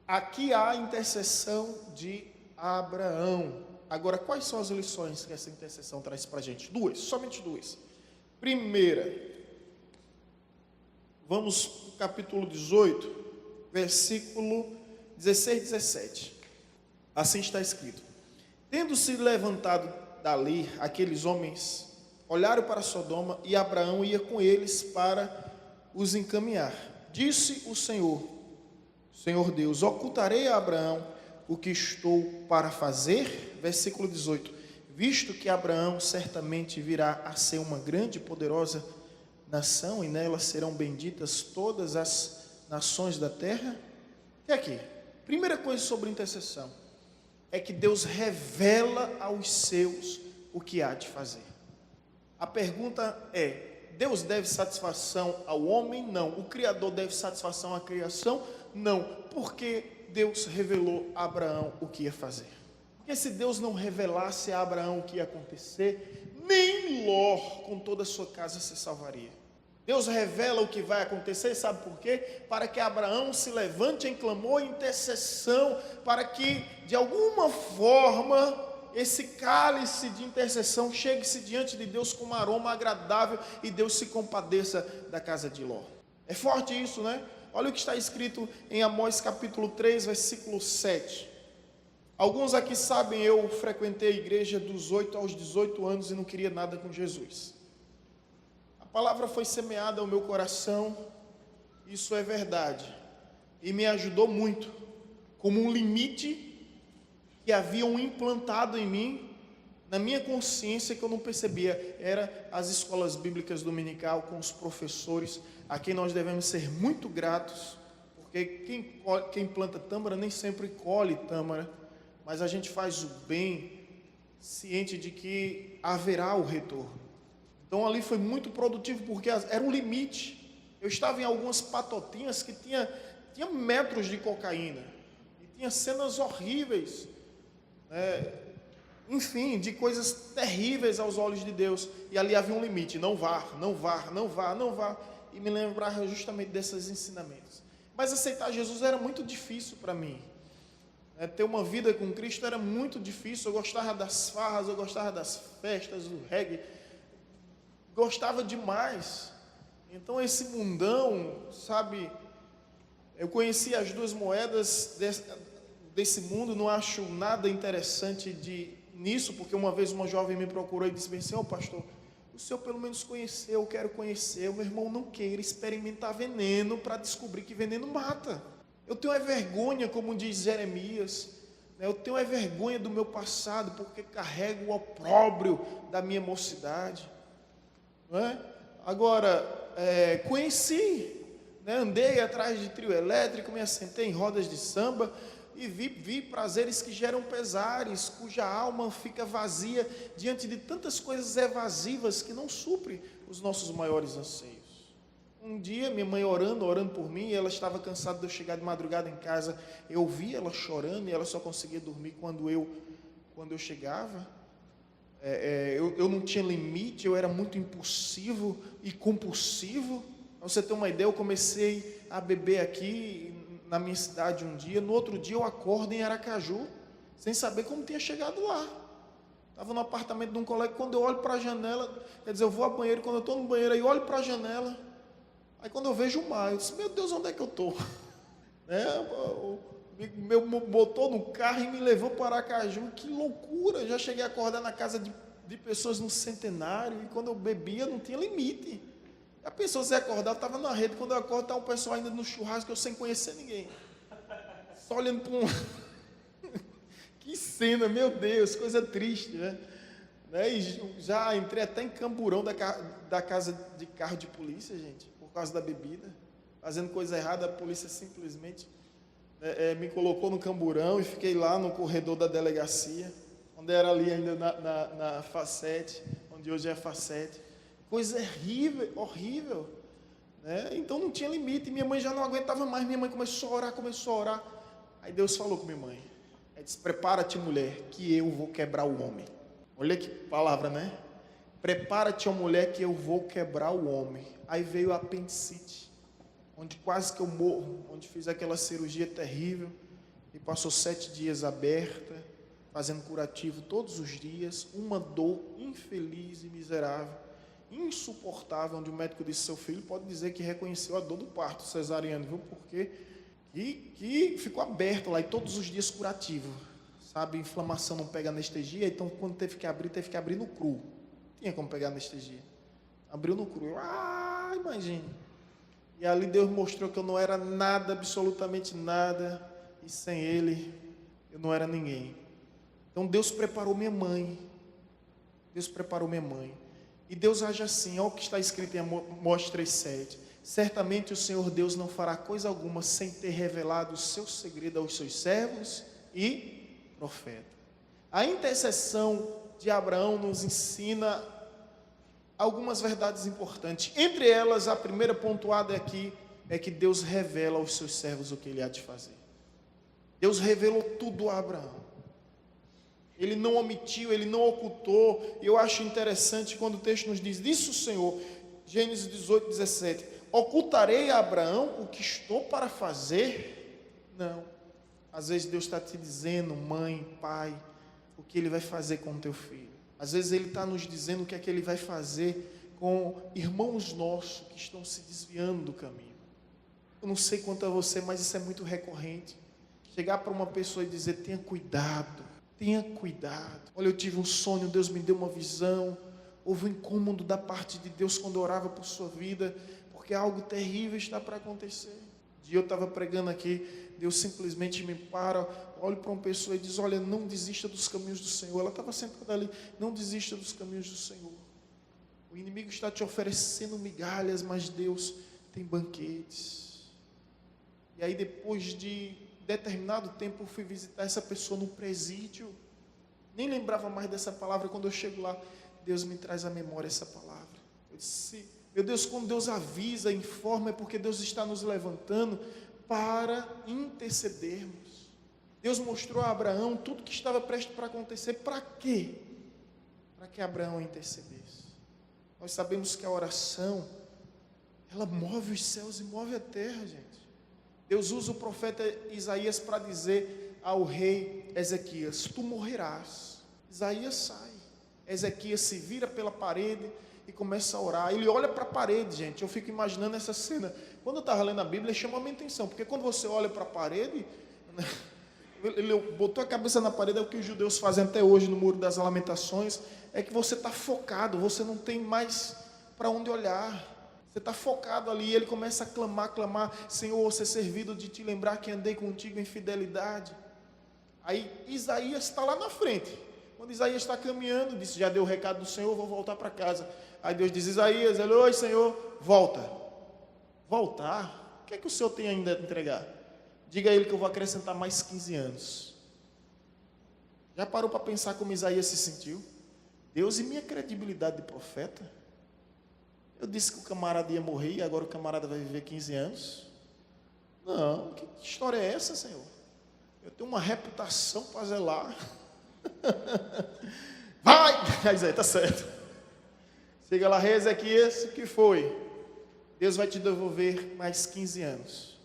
aqui há a intercessão de Abraão. Agora, quais são as lições que essa intercessão traz para a gente? 2, somente 2. Primeira, vamos para o capítulo 18, versículo 16 e 17. Assim está escrito: tendo-se levantado dali, aqueles homens olharam para Sodoma, e Abraão ia com eles para os encaminhar. Disse o Senhor Deus: ocultarei a Abraão o que estou para fazer? Versículo 18: visto que Abraão certamente virá a ser uma grande e poderosa nação, e nela serão benditas todas as nações da terra. E aqui, primeira coisa sobre intercessão, é que Deus revela aos seus o que há de fazer. A pergunta é: Deus deve satisfação ao homem? Não. O Criador deve satisfação à criação? Não. Porque Deus revelou a Abraão o que ia fazer. Porque se Deus não revelasse a Abraão o que ia acontecer, nem Ló com toda a sua casa se salvaria. Deus revela o que vai acontecer, sabe por quê? Para que Abraão se levante em clamor e intercessão, para que de alguma forma esse cálice de intercessão chegue-se diante de Deus com um aroma agradável e Deus se compadeça da casa de Ló. É forte isso, né? Olha o que está escrito em Amós capítulo 3, versículo 7. Alguns aqui sabem, eu frequentei a igreja dos 8 aos 18 anos e não queria nada com Jesus. A palavra foi semeada ao meu coração, isso é verdade, e me ajudou muito, como um limite que haviam implantado em mim, na minha consciência, que eu não percebia. Era as escolas bíblicas dominical com os professores, a quem nós devemos ser muito gratos, porque quem planta tâmara nem sempre colhe tâmara, mas a gente faz o bem ciente de que haverá o retorno. Então ali foi muito produtivo, porque era um limite. Eu estava em algumas patotinhas que tinha metros de cocaína, e tinha cenas horríveis, né? Enfim, de coisas terríveis aos olhos de Deus, e ali havia um limite: não vá, não vá, não vá, não vá, e me lembrava justamente desses ensinamentos. Mas aceitar Jesus era muito difícil para mim. Ter uma vida com Cristo era muito difícil. Eu gostava das farras, eu gostava das festas, do reggae, gostava demais. Então esse mundão, sabe, eu conheci as duas moedas desse mundo, não acho nada interessante nisso, porque uma vez uma jovem me procurou e disse bem assim: pastor, o senhor pelo menos conheceu, eu quero conhecer. O meu irmão não queira experimentar veneno para descobrir que veneno mata. Eu tenho vergonha, como diz Jeremias, né? Eu tenho vergonha do meu passado, porque carrego o opróbrio da minha mocidade, não é? Agora, conheci, né? Andei atrás de trio elétrico, me assentei em rodas de samba e vi prazeres que geram pesares, cuja alma fica vazia diante de tantas coisas evasivas que não suprem os nossos maiores anseios. Um dia, minha mãe orando por mim, ela estava cansada de eu chegar de madrugada em casa. Eu vi ela chorando e ela só conseguia dormir quando eu chegava. Eu não tinha limite, eu era muito impulsivo e compulsivo. Para você ter uma ideia, eu comecei a beber aqui na minha cidade um dia. No outro dia eu acordo em Aracaju, sem saber como tinha chegado lá. Estava no apartamento de um colega. Quando eu olho para a janela, quer dizer, eu vou ao banheiro, quando eu estou no banheiro, aí olho para a janela. Aí quando eu vejo o mar, eu disse: meu Deus, onde é que eu estou? Meu botou no carro e me levou para Aracaju. Que loucura! Já cheguei a acordar na casa de pessoas no Centenário, e quando eu bebia não tinha limite. A pessoa se acordar, eu estava na rede. Quando eu acordo, está o pessoal ainda no churrasco, eu sem conhecer ninguém, só olhando para um... Que cena, meu Deus, coisa triste, né? E já entrei até em camburão da casa de carro de polícia, gente, por causa da bebida, fazendo coisa errada. A polícia simplesmente me colocou no camburão e fiquei lá no corredor da delegacia, onde era ali ainda na Facete, onde hoje é a Facete. Coisa horrível, né? Então não tinha limite. Minha mãe já não aguentava mais. Minha mãe começou a orar. Aí Deus falou com minha mãe, disse: prepara-te, mulher, que eu vou quebrar o homem. Olha que palavra, né? Prepara-te, ó mulher, que eu vou quebrar o homem. Aí veio a apendicite, onde quase que eu morro, onde fiz aquela cirurgia terrível, e passou 7 dias aberta, fazendo curativo todos os dias, uma dor infeliz e miserável, insuportável, onde o médico disse: seu filho pode dizer que reconheceu a dor do parto cesariano, viu? Porque que ficou aberto lá, e todos os dias curativo, sabe? Inflamação não pega anestesia, então quando teve que abrir no cru. Não tinha como pegar anestesia. Abriu no cru. Imagine. E ali Deus mostrou que eu não era nada, absolutamente nada, e sem Ele eu não era ninguém. Então Deus preparou minha mãe. E Deus age assim, olha o que está escrito em Amós 3,7. Certamente o Senhor Deus não fará coisa alguma sem ter revelado o seu segredo aos seus servos e profetas. A intercessão de Abraão nos ensina algumas verdades importantes. Entre elas, a primeira pontuada aqui é que Deus revela aos seus servos o que Ele há de fazer. Deus revelou tudo a Abraão. Ele não omitiu, Ele não ocultou. Eu acho interessante quando o texto nos diz: disse o Senhor, Gênesis 18, 17, ocultarei a Abraão o que estou para fazer? Não. Às vezes Deus está te dizendo, mãe, pai, o que Ele vai fazer com o teu filho. Às vezes Ele está nos dizendo o que é que Ele vai fazer com irmãos nossos que estão se desviando do caminho. Eu não sei quanto a você, mas isso é muito recorrente. Chegar para uma pessoa e dizer: tenha cuidado. Tenha cuidado. Olha, eu tive um sonho, Deus me deu uma visão. Houve um incômodo da parte de Deus quando eu orava por sua vida, porque algo terrível está para acontecer. Um dia eu estava pregando aqui, Deus simplesmente me para, olha para uma pessoa e diz: olha, não desista dos caminhos do Senhor. Ela estava sentada ali: não desista dos caminhos do Senhor. O inimigo está te oferecendo migalhas, mas Deus tem banquetes. E aí depois de determinado tempo eu fui visitar essa pessoa no presídio, Nem lembrava mais dessa palavra. Quando eu chego lá, Deus me traz à memória essa palavra. Eu disse, meu Deus, quando Deus avisa, informa, é porque Deus está nos levantando para intercedermos. Deus mostrou a Abraão tudo que estava prestes para acontecer. Para quê? Para que Abraão intercedesse. Nós sabemos que a oração, ela move os céus e move a terra, gente. Deus usa o profeta Isaías para dizer ao rei Ezequias, tu morrerás. Isaías sai. Ezequias se vira pela parede e começa a orar. Ele olha para a parede, gente. Eu fico imaginando essa cena. Quando eu estava lendo a Bíblia, chama a minha atenção. Porque quando você olha para a parede, ele botou a cabeça na parede, é o que os judeus fazem até hoje no Muro das Lamentações, é que você está focado, você não tem mais para onde olhar. Você está focado ali, e ele começa a clamar, Senhor, ser servido de te lembrar que andei contigo em fidelidade. Aí Isaías está lá na frente. Quando Isaías está caminhando, disse, já deu o recado do Senhor, vou voltar para casa. Aí Deus diz, Isaías, oi Senhor, volta. Voltar? O que é que o Senhor tem ainda a entregar? Diga a ele que eu vou acrescentar mais 15 anos. Já parou para pensar como Isaías se sentiu? Deus, e minha credibilidade de profeta? Eu disse que o camarada ia morrer e agora o camarada vai viver 15 anos? Não, que história é essa, Senhor? Eu tenho uma reputação para zelar. Vai! Aí, está certo. Chega lá, rei Ezequias, o que foi? Deus vai te devolver mais 15 anos.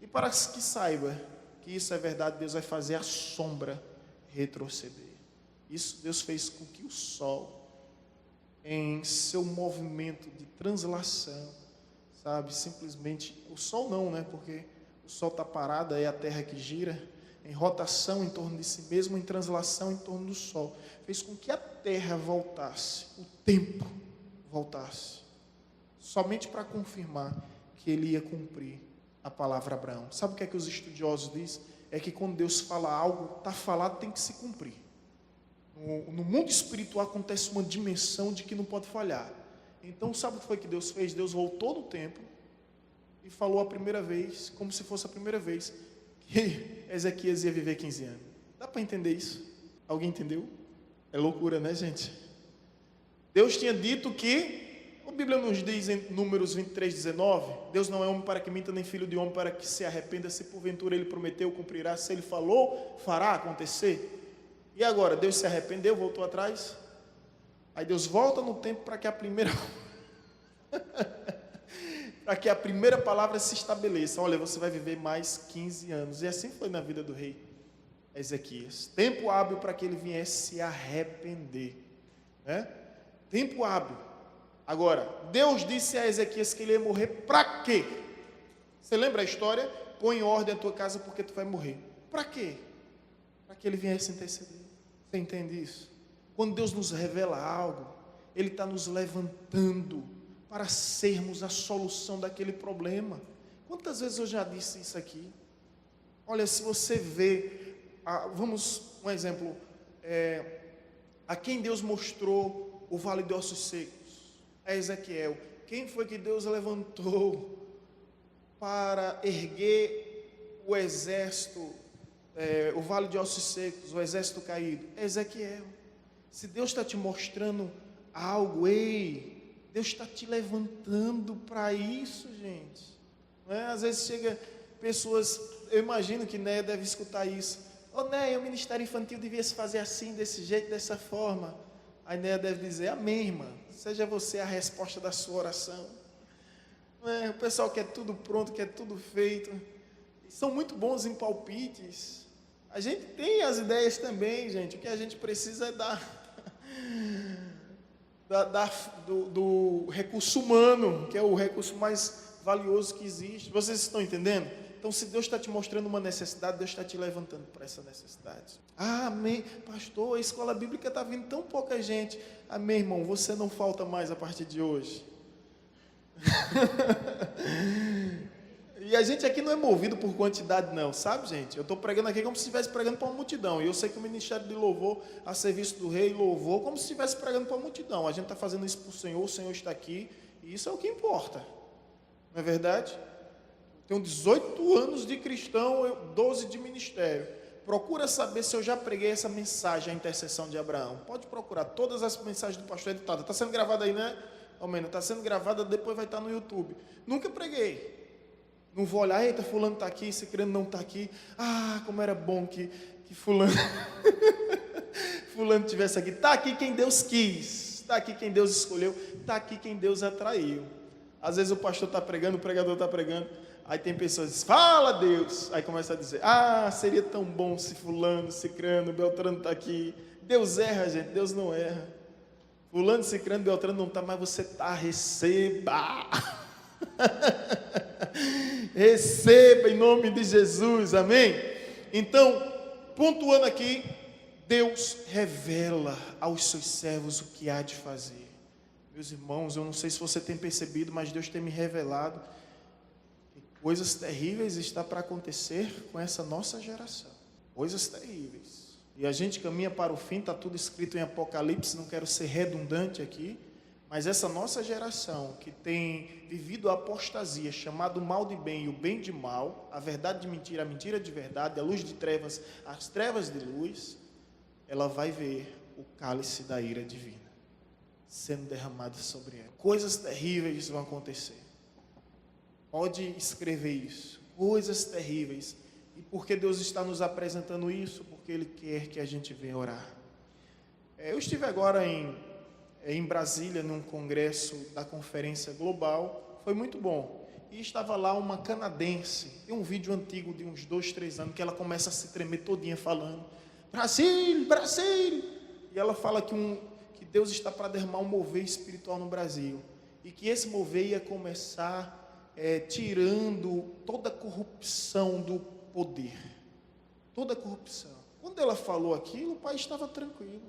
E para que saiba que isso é verdade, Deus vai fazer a sombra retroceder. Isso Deus fez com que o sol, em seu movimento de translação, sabe, simplesmente, o sol não, né, porque o sol está parado, é a terra que gira, em rotação em torno de si mesmo, em translação em torno do sol, fez com que a terra voltasse, o tempo voltasse, somente para confirmar que ele ia cumprir a palavra Abraão. Sabe o que é que os estudiosos dizem? É que quando Deus fala algo, está falado, tem que se cumprir. No mundo espiritual acontece uma dimensão de que não pode falhar. Então, sabe o que foi que Deus fez? Deus voltou no tempo e falou a primeira vez, como se fosse a primeira vez, que Ezequias ia viver 15 anos. Dá para entender isso? Alguém entendeu? É loucura, né, gente? Deus tinha dito que, a Bíblia nos diz em Números 23:19, Deus não é homem para que minta, nem filho de homem para que se arrependa. Se porventura ele prometeu, cumprirá. Se ele falou, fará acontecer. E agora, Deus se arrependeu, voltou atrás. Aí Deus volta no tempo para que a primeira para que a primeira palavra se estabeleça. Olha, você vai viver mais 15 anos. E assim foi na vida do rei Ezequias. Tempo hábil para que ele viesse se arrepender, né? Tempo hábil. Agora, Deus disse a Ezequias que ele ia morrer para quê? Você lembra a história? Põe em ordem a tua casa porque tu vai morrer. Para quê? Para que ele viesse interceder. Você entende isso? Quando Deus nos revela algo, Ele está nos levantando para sermos a solução daquele problema. Quantas vezes eu já disse isso aqui? Olha, se você vê, um exemplo, a quem Deus mostrou o vale de ossos secos? A Ezequiel. Quem foi que Deus levantou para erguer o exército, o vale de ossos secos, o exército caído? É Ezequiel. Se Deus está te mostrando algo, Deus está te levantando para isso, gente. Não é? Às vezes chega pessoas, eu imagino que Néia deve escutar isso. Néia, o ministério infantil devia se fazer assim, desse jeito, dessa forma. Aí Néia deve dizer, amém, irmã. Seja você a resposta da sua oração. Não é? O pessoal quer tudo pronto, quer tudo feito. São muito bons em palpites. A gente tem as ideias também, gente. O que a gente precisa é do recurso humano, que é o recurso mais valioso que existe. Vocês estão entendendo? Então, se Deus está te mostrando uma necessidade, Deus está te levantando para essa necessidade. Amém. Pastor, a escola bíblica está vindo tão pouca gente. Amém, irmão. Você não falta mais a partir de hoje. E a gente aqui não é movido por quantidade não, sabe, gente? Eu estou pregando aqui como se estivesse pregando para uma multidão. E eu sei que o Ministério de Louvor, a serviço do Rei, louvor, como se estivesse pregando para uma multidão. A gente está fazendo isso para o Senhor está aqui, e isso é o que importa. Não é verdade? Tenho 18 anos de cristão, 12 de ministério. procura saber se eu já preguei essa mensagem, a intercessão de Abraão. Pode procurar todas as mensagens do pastor editado. Está sendo gravada aí, né? Ao menos está sendo gravada, depois vai estar no YouTube. Nunca preguei. Não vou olhar, eita, fulano está aqui, cicrano não está aqui. Ah, como era bom que fulano fulano tivesse aqui. Está aqui quem Deus quis, está aqui quem Deus escolheu, está aqui quem Deus atraiu. Às vezes o pastor está pregando, o pregador está pregando, aí tem pessoas que dizem, fala Deus, aí começa a dizer, seria tão bom se fulano, cicrano, Beltrano está aqui. Deus erra, gente, Deus não erra. Fulano, cicrano, Beltrano não está, mas você está, receba. Receba em nome de Jesus, amém? Então, pontuando aqui, Deus revela aos seus servos o que há de fazer. Meus irmãos, eu não sei se você tem percebido, mas Deus tem me revelado que coisas terríveis estão para acontecer com essa nossa geração. Coisas terríveis. E a gente caminha para o fim, está tudo escrito em Apocalipse, não quero ser redundante aqui, mas essa nossa geração que tem vivido a apostasia, chamado o mal de bem e o bem de mal, a verdade de mentira, a mentira de verdade, a luz de trevas, as trevas de luz, ela vai ver o cálice da ira divina sendo derramado sobre ela. Coisas terríveis vão acontecer. Pode escrever isso. Coisas terríveis. E por que Deus está nos apresentando isso? Porque Ele quer que a gente venha orar. Eu estive agora em Brasília, num congresso da Conferência Global. Foi muito bom. E estava lá uma canadense. Tem um vídeo antigo de uns 2, 3 anos que ela começa a se tremer todinha falando Brasil, Brasil. E ela fala que Deus está para derramar um mover espiritual no Brasil. E que esse mover ia começar tirando toda a corrupção do poder. Toda a corrupção. Quando ela falou aquilo, o país estava tranquilo.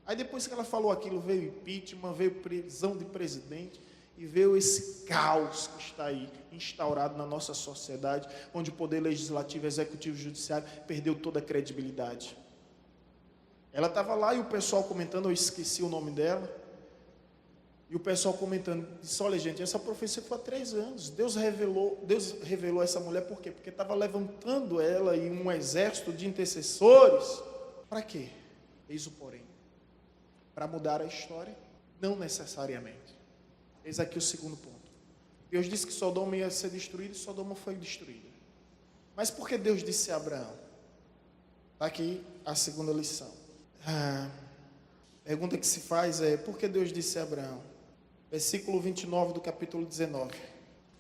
Aí depois que ela falou aquilo, veio impeachment, veio prisão de presidente e veio esse caos que está aí instaurado na nossa sociedade, onde o poder legislativo, executivo e judiciário perdeu toda a credibilidade. Ela estava lá e o pessoal comentando, eu esqueci o nome dela, e o pessoal comentando, disse, olha gente, essa profecia foi há 3 anos, Deus revelou essa mulher por quê? Porque estava levantando ela e um exército de intercessores, para quê? Eis o porém, para mudar a história? Não necessariamente. Eis aqui o segundo ponto. Deus disse que Sodoma ia ser destruída e Sodoma foi destruída. Mas por que Deus disse a Abraão? Está aqui a segunda lição. A pergunta que se faz é, por que Deus disse a Abraão? Versículo 29 do capítulo 19.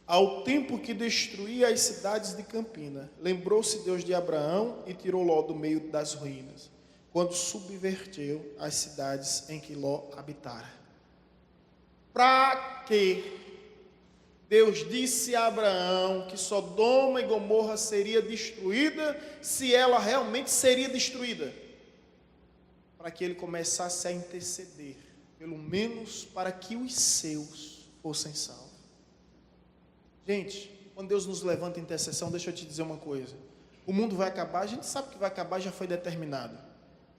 Ao tempo que destruía as cidades de Campina, lembrou-se Deus de Abraão e tirou Ló do meio das ruínas, quando subverteu as cidades em que Ló habitara. Para que Deus disse a Abraão que Sodoma e Gomorra seria destruída, se ela realmente seria destruída? Para que ele começasse a interceder, pelo menos para que os seus fossem salvos. Gente, quando Deus nos levanta em intercessão, deixa eu te dizer uma coisa. O mundo vai acabar, a gente sabe que vai acabar, já foi determinado.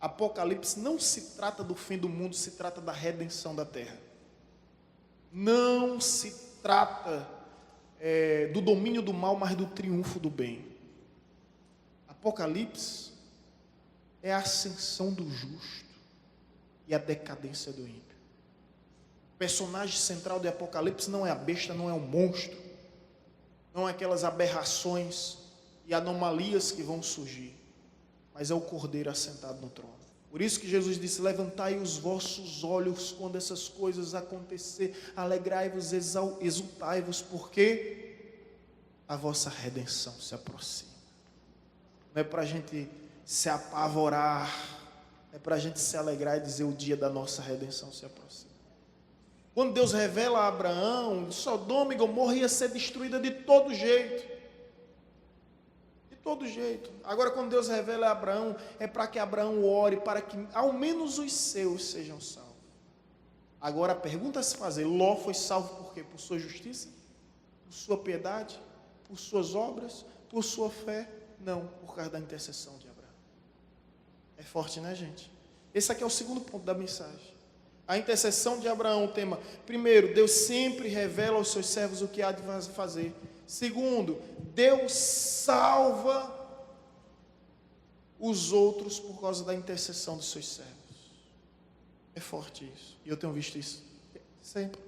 Apocalipse não se trata do fim do mundo, se trata da redenção da terra. Não se trata do domínio do mal, mas do triunfo do bem. Apocalipse é a ascensão do justo e a decadência do ímpio. O personagem central de Apocalipse não é a besta, não é o monstro, não é aquelas aberrações e anomalias que vão surgir, mas é o Cordeiro assentado no trono. Por isso que Jesus disse, levantai os vossos olhos quando essas coisas acontecer, alegrai-vos, exultai-vos, porque a vossa redenção se aproxima. Não é para a gente se apavorar, é para a gente se alegrar e dizer o dia da nossa redenção se aproxima. Quando Deus revela a Abraão, Sodoma e Gomorra ia ser destruída de todo jeito. Todo jeito. Agora, quando Deus revela a Abraão, é para que Abraão ore, para que ao menos os seus sejam salvos. Agora, a pergunta a se fazer, Ló foi salvo por quê? Por sua justiça? Por sua piedade? Por suas obras? Por sua fé? Não, por causa da intercessão de Abraão. É forte, né, gente? Esse aqui é o segundo ponto da mensagem. A intercessão de Abraão, o tema. Primeiro, Deus sempre revela aos seus servos o que há de fazer. Segundo, Deus salva os outros por causa da intercessão dos seus servos. É forte isso. E eu tenho visto isso sempre.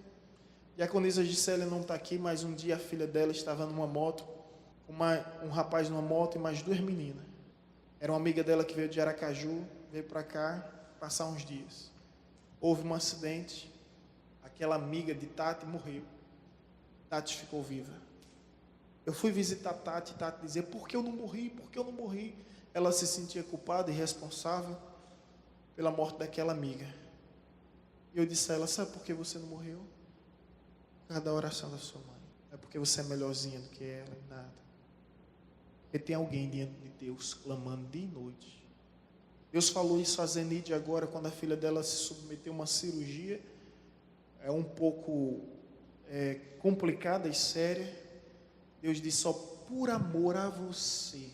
E a Diaconisa Gisele não está aqui, mas um dia a filha dela estava numa moto, um rapaz numa moto e mais 2 meninas. Era uma amiga dela que veio de Aracaju, veio para cá passar uns dias. Houve um acidente, aquela amiga de Tati morreu. Tati ficou viva. Eu fui visitar Tati e Tati dizia, por que eu não morri? Por que eu não morri? Ela se sentia culpada e responsável pela morte daquela amiga. E eu disse a ela, sabe por que você não morreu? Por causa da oração da sua mãe. Não é porque você é melhorzinha do que ela e nada. Porque tem alguém diante de Deus clamando dia e noite. Deus falou isso a Zenide agora, quando a filha dela se submeteu a uma cirurgia. É um pouco complicada e séria. Deus disse, só por amor a você,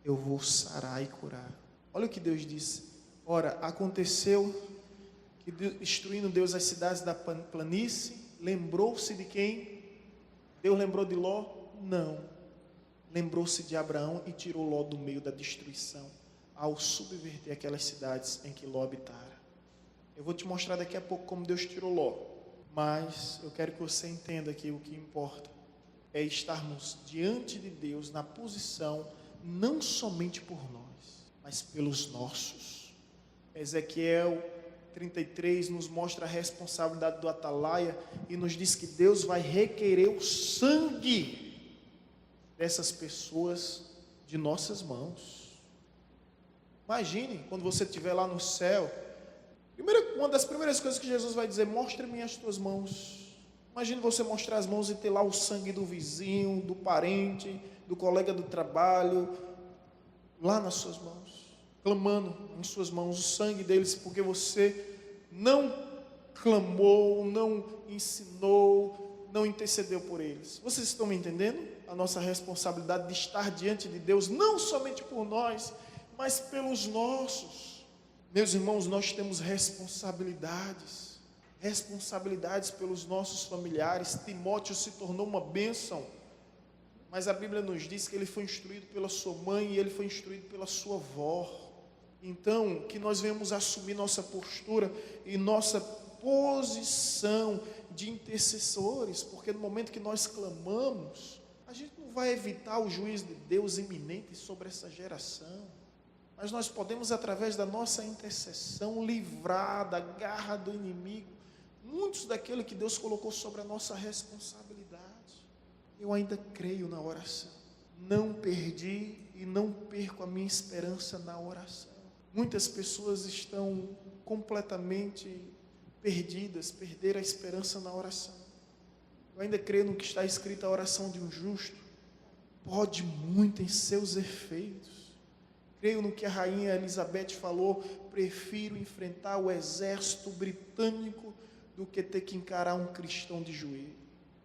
eu vou sarar e curar. Olha o que Deus disse. Ora, aconteceu que, destruindo Deus as cidades da planície, lembrou-se de quem? Deus lembrou de Ló? Não. Lembrou-se de Abraão e tirou Ló do meio da destruição, ao subverter aquelas cidades em que Ló habitara. Eu vou te mostrar daqui a pouco como Deus tirou Ló, mas eu quero que você entenda que o que importa é estarmos diante de Deus na posição não somente por nós, mas pelos nossos. Ezequiel 33 nos mostra a responsabilidade do atalaia e nos diz que Deus vai requerer o sangue dessas pessoas de nossas mãos. Imagine quando você estiver lá no céu, uma das primeiras coisas que Jesus vai dizer, mostre-me as tuas mãos. Imagine você mostrar as mãos e ter lá o sangue do vizinho, do parente, do colega do trabalho, lá nas suas mãos, clamando em suas mãos o sangue deles, porque você não clamou, não ensinou, não intercedeu por eles. Vocês estão me entendendo? A nossa responsabilidade de estar diante de Deus, não somente por nós, mas pelos nossos. Meus irmãos, nós temos responsabilidades pelos nossos familiares. Timóteo se tornou uma bênção, mas a Bíblia nos diz que ele foi instruído pela sua mãe e ele foi instruído pela sua avó. Então, que nós venhamos assumir nossa postura e nossa posição de intercessores, porque no momento que nós clamamos, a gente não vai evitar o juízo de Deus iminente sobre essa geração, mas nós podemos, através da nossa intercessão, livrar da garra do inimigo muitos daquilo que Deus colocou sobre a nossa responsabilidade. Eu ainda creio na oração, não perdi e não perco a minha esperança na oração. Muitas pessoas estão completamente perdidas, perderam a esperança na oração. Eu ainda creio no que está escrito, a oração de um justo pode muito em seus efeitos. Creio no que a rainha Elizabeth falou, prefiro enfrentar o exército britânico do que ter que encarar um cristão de joelho.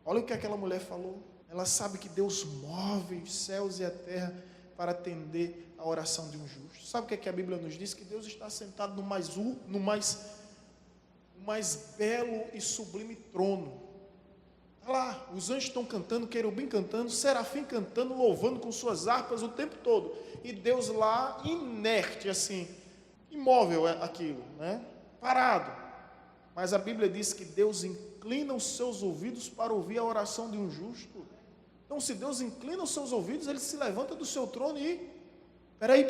Olha o que aquela mulher falou. Ela sabe que Deus move os céus e a terra para atender a oração de um justo. Sabe o que a Bíblia nos diz? Que Deus está sentado no mais belo e sublime trono. Olha lá, os anjos estão cantando, querubim cantando, serafim cantando, louvando com suas harpas o tempo todo. E Deus lá, inerte assim, imóvel aquilo, né? Parado. Mas a Bíblia diz que Deus inclina os seus ouvidos para ouvir a oração de um justo. Então, se Deus inclina os seus ouvidos, Ele se levanta do seu trono e... Peraí.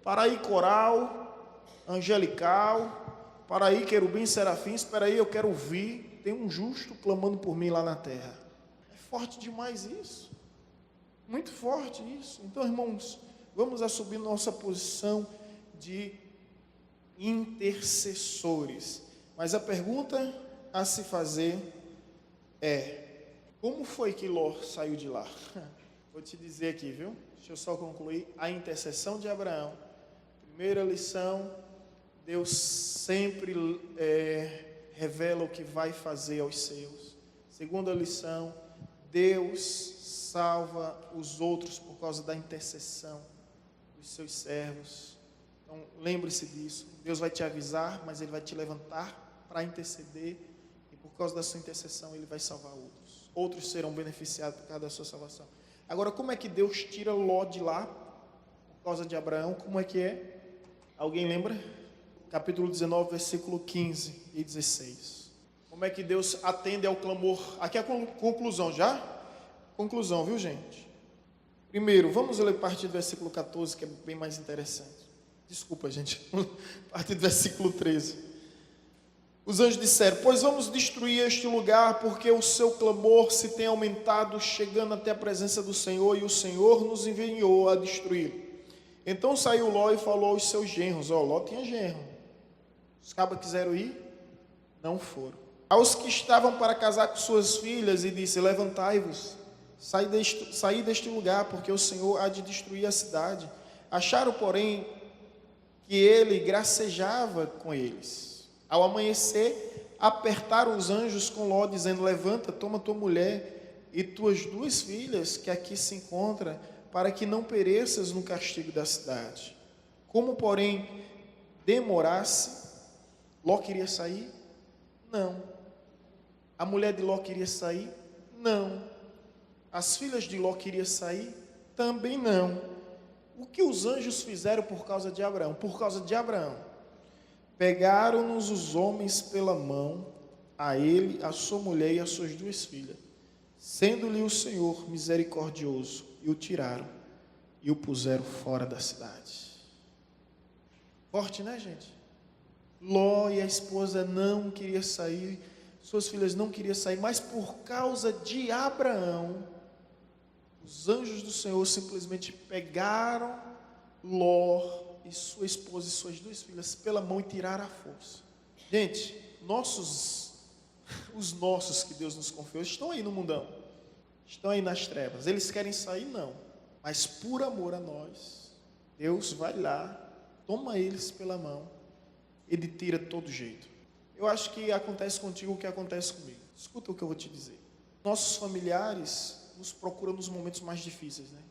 Para aí, coral, angelical, para aí, querubim, serafins, espera aí, eu quero ouvir. Tem um justo clamando por mim lá na terra. É forte demais isso. Muito forte isso. Então, irmãos, vamos assumir nossa posição de intercessores. Mas a pergunta a se fazer é: como foi que Ló saiu de lá? Vou te dizer aqui, viu? Deixa eu só concluir. A intercessão de Abraão. Primeira lição: Deus sempre revela o que vai fazer aos seus. Segunda lição: Deus salva os outros por causa da intercessão dos seus servos. Então, lembre-se disso. Deus vai te avisar, mas Ele vai te levantar para interceder, e por causa da sua intercessão Ele vai salvar outros. Outros serão beneficiados por causa da sua salvação. Agora, como é que Deus tira Ló de lá? por causa de Abraão. Como é que é? Alguém lembra? Capítulo 19, versículo 15 e 16. Como é que Deus atende ao clamor? Aqui é a conclusão já? Conclusão, viu, gente? Primeiro, vamos ler a partir do versículo 14, que é bem mais interessante. Desculpa, gente. A partir do versículo 13. Os anjos disseram: pois vamos destruir este lugar, porque o seu clamor se tem aumentado, chegando até a presença do Senhor, e o Senhor nos enviou a destruí-lo. Então saiu Ló e falou aos seus genros. Ló tinha genro. Os cabas quiseram ir, não foram. Aos que estavam para casar com suas filhas, e disse: levantai-vos, saí deste lugar, porque o Senhor há de destruir a cidade. Acharam, porém, que ele gracejava com eles. Ao amanhecer, apertaram os anjos com Ló, dizendo: levanta, toma tua mulher e tuas 2 filhas, que aqui se encontram, para que não pereças no castigo da cidade. Como, porém, demorasse, Ló queria sair? Não. A mulher de Ló queria sair? Não. As filhas de Ló queriam sair? Também não. O que os anjos fizeram por causa de Abraão? Por causa de Abraão. Pegaram-nos os homens pela mão, a ele, a sua mulher e as suas 2 filhas, sendo-lhe o Senhor misericordioso, e o tiraram e o puseram fora da cidade. Forte, né, gente? Ló e a esposa não queriam sair, suas filhas não queriam sair, mas por causa de Abraão, os anjos do Senhor simplesmente pegaram Ló e sua esposa e suas 2 filhas pela mão e tiraram à força. Gente, os nossos que Deus nos confiou estão aí no mundão, estão aí nas trevas. Eles querem sair? Não, mas por amor a nós, Deus vai lá, toma eles pela mão, ele tira todo jeito. Eu acho que acontece contigo o que acontece comigo. Escuta o que eu vou te dizer. Nossos familiares nos procuram nos momentos mais difíceis, né?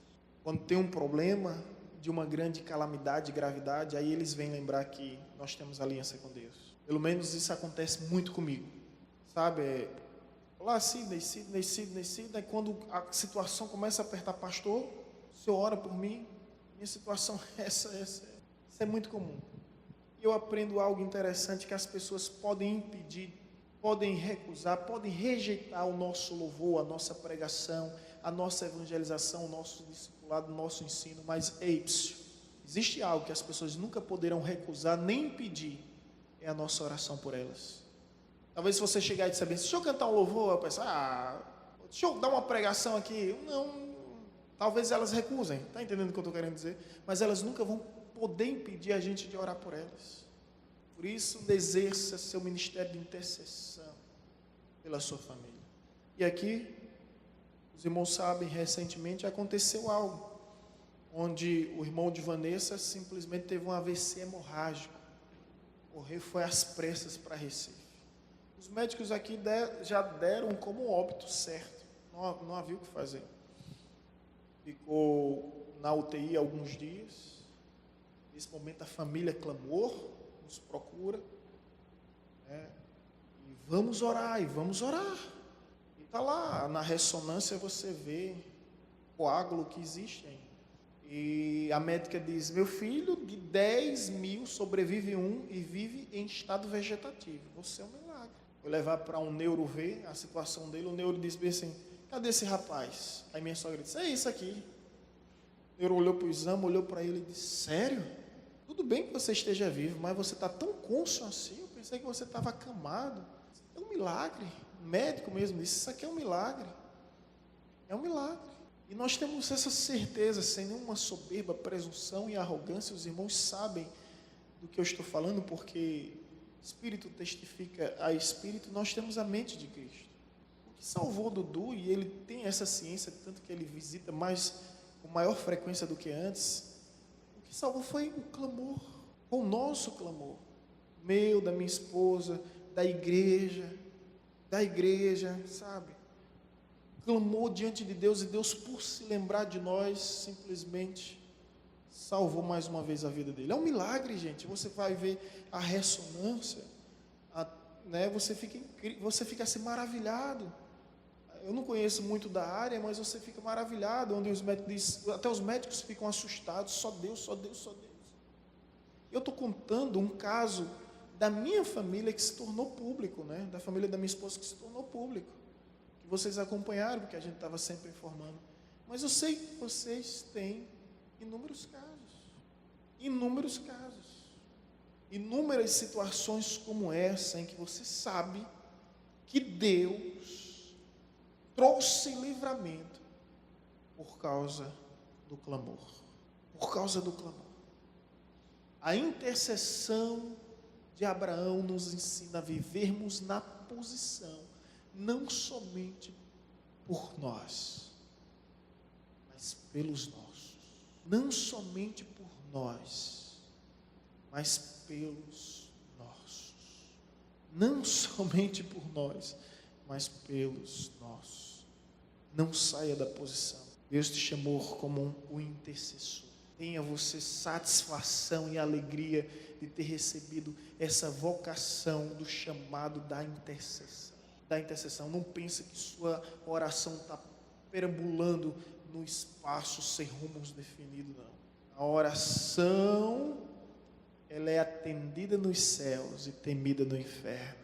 Quando tem um problema de uma grande calamidade, gravidade, aí eles vêm lembrar que nós temos aliança com Deus. Pelo menos isso acontece muito comigo, sabe? Olá, Sidney, quando a situação começa a apertar: pastor, o senhor ora por mim? Minha situação é essa. Isso é muito comum. E eu aprendo algo interessante, que as pessoas podem impedir, podem recusar, podem rejeitar o nosso louvor, a nossa pregação, a nossa evangelização, o nosso discipulado, o nosso ensino, mas existe algo que as pessoas nunca poderão recusar nem impedir, é a nossa oração por elas. Talvez se você chegar e disser: deixa eu cantar um louvor, eu pensar: deixa eu dar uma pregação aqui. Não, talvez elas recusem, está entendendo o que eu estou querendo dizer? Mas elas nunca vão poder impedir a gente de orar por elas. Por isso, exerça seu ministério de intercessão pela sua família. E aqui, os irmãos sabem, recentemente aconteceu algo, onde o irmão de Vanessa simplesmente teve um AVC hemorrágico. Foi às pressas para Recife. Os médicos aqui já deram como óbito certo, não havia o que fazer. Ficou na UTI alguns dias. Nesse momento a família clamou, nos procura, né? E vamos orar. E está lá, na ressonância você vê coágulo que existe ainda. E a médica diz: meu filho, de 10 mil, sobrevive 1 e vive em estado vegetativo. Você é um milagre. Vou levar para um neuro ver a situação dele. O neuro disse bem assim: cadê esse rapaz? Aí minha sogra disse: é isso aqui. O neuro olhou para o exame, olhou para ele e disse: sério? Tudo bem que você esteja vivo, mas você está tão cônscio assim. Eu pensei que você estava acamado. É um milagre. O médico mesmo disse: isso aqui é um milagre. É um milagre. E nós temos essa certeza, sem nenhuma soberba, presunção e arrogância. Os irmãos sabem do que eu estou falando, porque Espírito testifica a Espírito. Nós temos a mente de Cristo. O que salvou Dudu, e ele tem essa ciência, tanto que ele visita com maior frequência do que antes, o que salvou foi o clamor, o nosso clamor, meu, da minha esposa, da igreja, sabe? Clamou diante de Deus, e Deus, por se lembrar de nós, simplesmente salvou mais uma vez a vida dele. É um milagre, gente. Você vai ver a ressonância, né? Você fica assim maravilhado. Eu não conheço muito da área, mas você fica maravilhado, onde os médicos, até os médicos ficam assustados, só Deus, só Deus, só Deus. Eu estou contando um caso da minha família que se tornou público, né? Da família da minha esposa que se tornou público, que vocês acompanharam, porque a gente estava sempre informando. Mas eu sei que vocês têm inúmeros casos, inúmeras situações como essa, em que você sabe que Deus trouxe livramento por causa do clamor. Por causa do clamor. A intercessão de Abraão nos ensina a vivermos na posição, não somente por nós, mas pelos nossos. Não somente por nós, mas pelos nossos. Não somente por nós, mas pelos nossos. Não saia da posição. Deus te chamou como um intercessor. Tenha você satisfação e alegria de ter recebido essa vocação do chamado da intercessão. Não pense que sua oração está perambulando no espaço sem rumos definidos, não. A oração, ela é atendida nos céus e temida no inferno.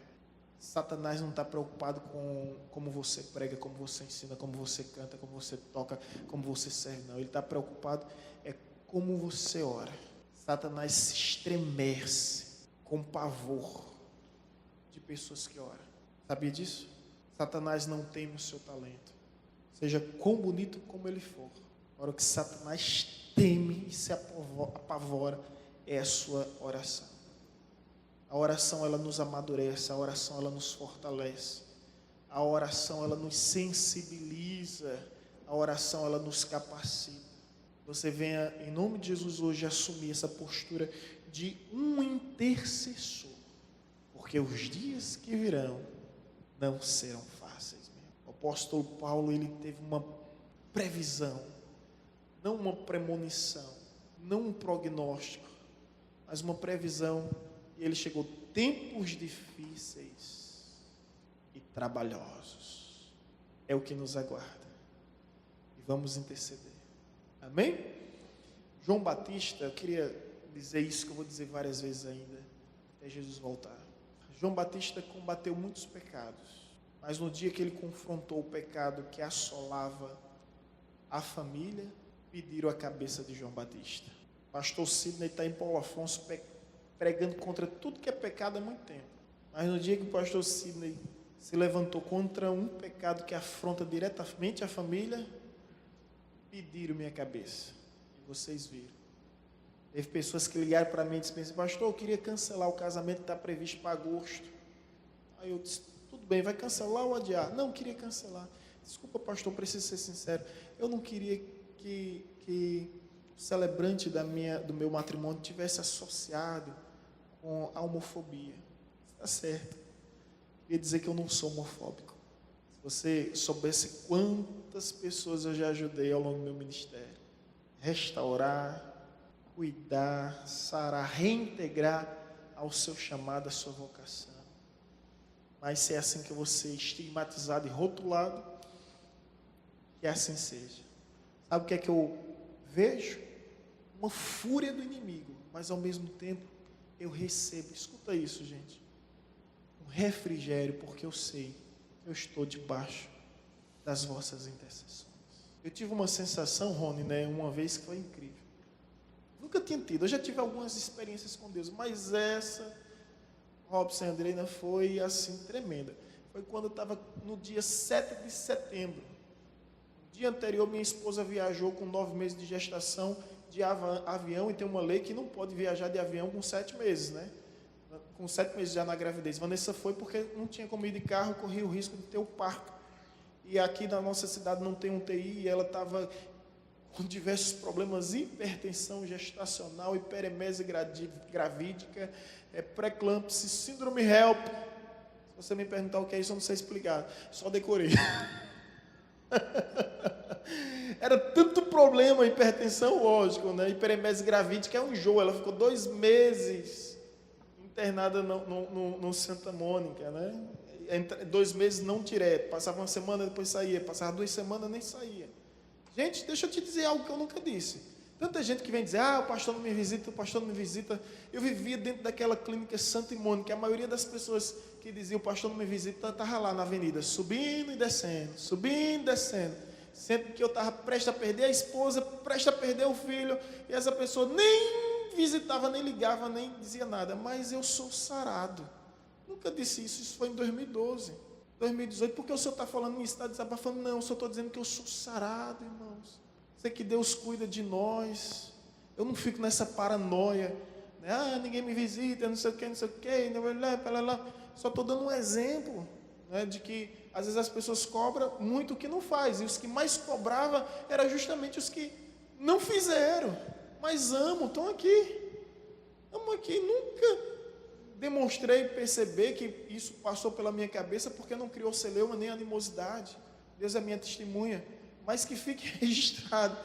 Satanás não está preocupado com como você prega, como você ensina, como você canta, como você toca, como você serve, não. Ele está preocupado como você ora. Satanás se estremece com pavor de pessoas que oram. Sabia disso? Satanás não teme o seu talento, seja quão bonito como ele for. Agora, o que Satanás teme e se apavora é a sua oração. A oração, ela nos amadurece, a oração, ela nos fortalece, a oração, ela nos sensibiliza, a oração, ela nos capacita. Você venha, em nome de Jesus, hoje assumir essa postura de um intercessor, porque os dias que virão não serão fáceis mesmo. O apóstolo Paulo, ele teve uma previsão, não uma premonição, não um prognóstico, mas uma previsão, e ele chegou: tempos difíceis e trabalhosos é o que nos aguarda, e vamos interceder. Amém? João Batista, eu queria dizer isso que eu vou dizer várias vezes ainda, até Jesus voltar. João Batista combateu muitos pecados, mas no dia que ele confrontou o pecado que assolava a família, pediram a cabeça de João Batista. Pastor Sidney está em Paulo Afonso pregando contra tudo que é pecado há muito tempo. Mas no dia que o pastor Sidney se levantou contra um pecado que afronta diretamente a família, pediram minha cabeça. E vocês viram. Teve pessoas que ligaram para mim e disseram: pastor, eu queria cancelar o casamento que está previsto para agosto. Aí eu disse: tudo bem, vai cancelar ou adiar? Não, queria cancelar. Desculpa, pastor, preciso ser sincero. Eu não queria que o celebrante do meu matrimônio tivesse associado com a homofobia. Está certo. Queria dizer que eu não sou homofóbico. Se você soubesse quantas pessoas eu já ajudei ao longo do meu ministério. Restaurar, cuidar, sarar, reintegrar ao seu chamado, à sua vocação. Mas se é assim que você é estigmatizado e rotulado, que assim seja. Sabe o que é que eu vejo? Uma fúria do inimigo, mas ao mesmo tempo eu recebo, escuta isso, gente, um refrigério, porque eu sei que eu estou debaixo das vossas intercessões. Eu tive uma sensação, Rony, uma vez que foi incrível. Nunca tinha tido, eu já tive algumas experiências com Deus, mas essa, Robson e Andreina, foi assim tremenda. Foi quando eu estava no dia 7 de setembro. No dia anterior, minha esposa viajou com 9 meses de gestação de avião, e tem uma lei que não pode viajar de avião com 7 meses, né? Com 7 meses já na gravidez. Vanessa foi porque não tinha como ir de carro, corria o risco de ter o parto. E aqui na nossa cidade não tem UTI, e ela estava com diversos problemas: hipertensão gestacional, hiperemese gravídica, pré-eclâmpsia, síndrome HELP. Se você me perguntar o que é isso, eu não sei explicar, só decorei. Era tanto problema, hipertensão, lógico, né? Hiperemese gravídica é um enjoo. Ela ficou 2 meses internada no Santa Mônica, né? 2 meses não direto, passava uma semana, depois saía, passava 2 semanas, nem saía. Gente, deixa eu te dizer algo que eu nunca disse. Tanta gente que vem dizer, o pastor não me visita, o pastor não me visita. Eu vivia dentro daquela clínica Santa Mônica, a maioria das pessoas que diziam, o pastor não me visita, estava lá na avenida, subindo e descendo, sendo que eu estava prestes a perder a esposa, prestes a perder o filho, e essa pessoa nem visitava, nem ligava, nem dizia nada, mas eu sou sarado. Nunca disse isso, isso foi em 2012, 2018, porque o senhor está falando isso, está desabafando? Não, eu só estou dizendo que eu sou sarado, irmãos. Sei que Deus cuida de nós, eu não fico nessa paranoia, né? Ninguém me visita, não sei o que, só estou dando um exemplo, né, de que às vezes as pessoas cobram muito o que não faz, e os que mais cobravam eram justamente os que não fizeram, mas estão aqui, nunca demonstrei perceber que isso passou pela minha cabeça, porque não criou celeuma nem animosidade, Deus é minha testemunha, mas que fique registrado.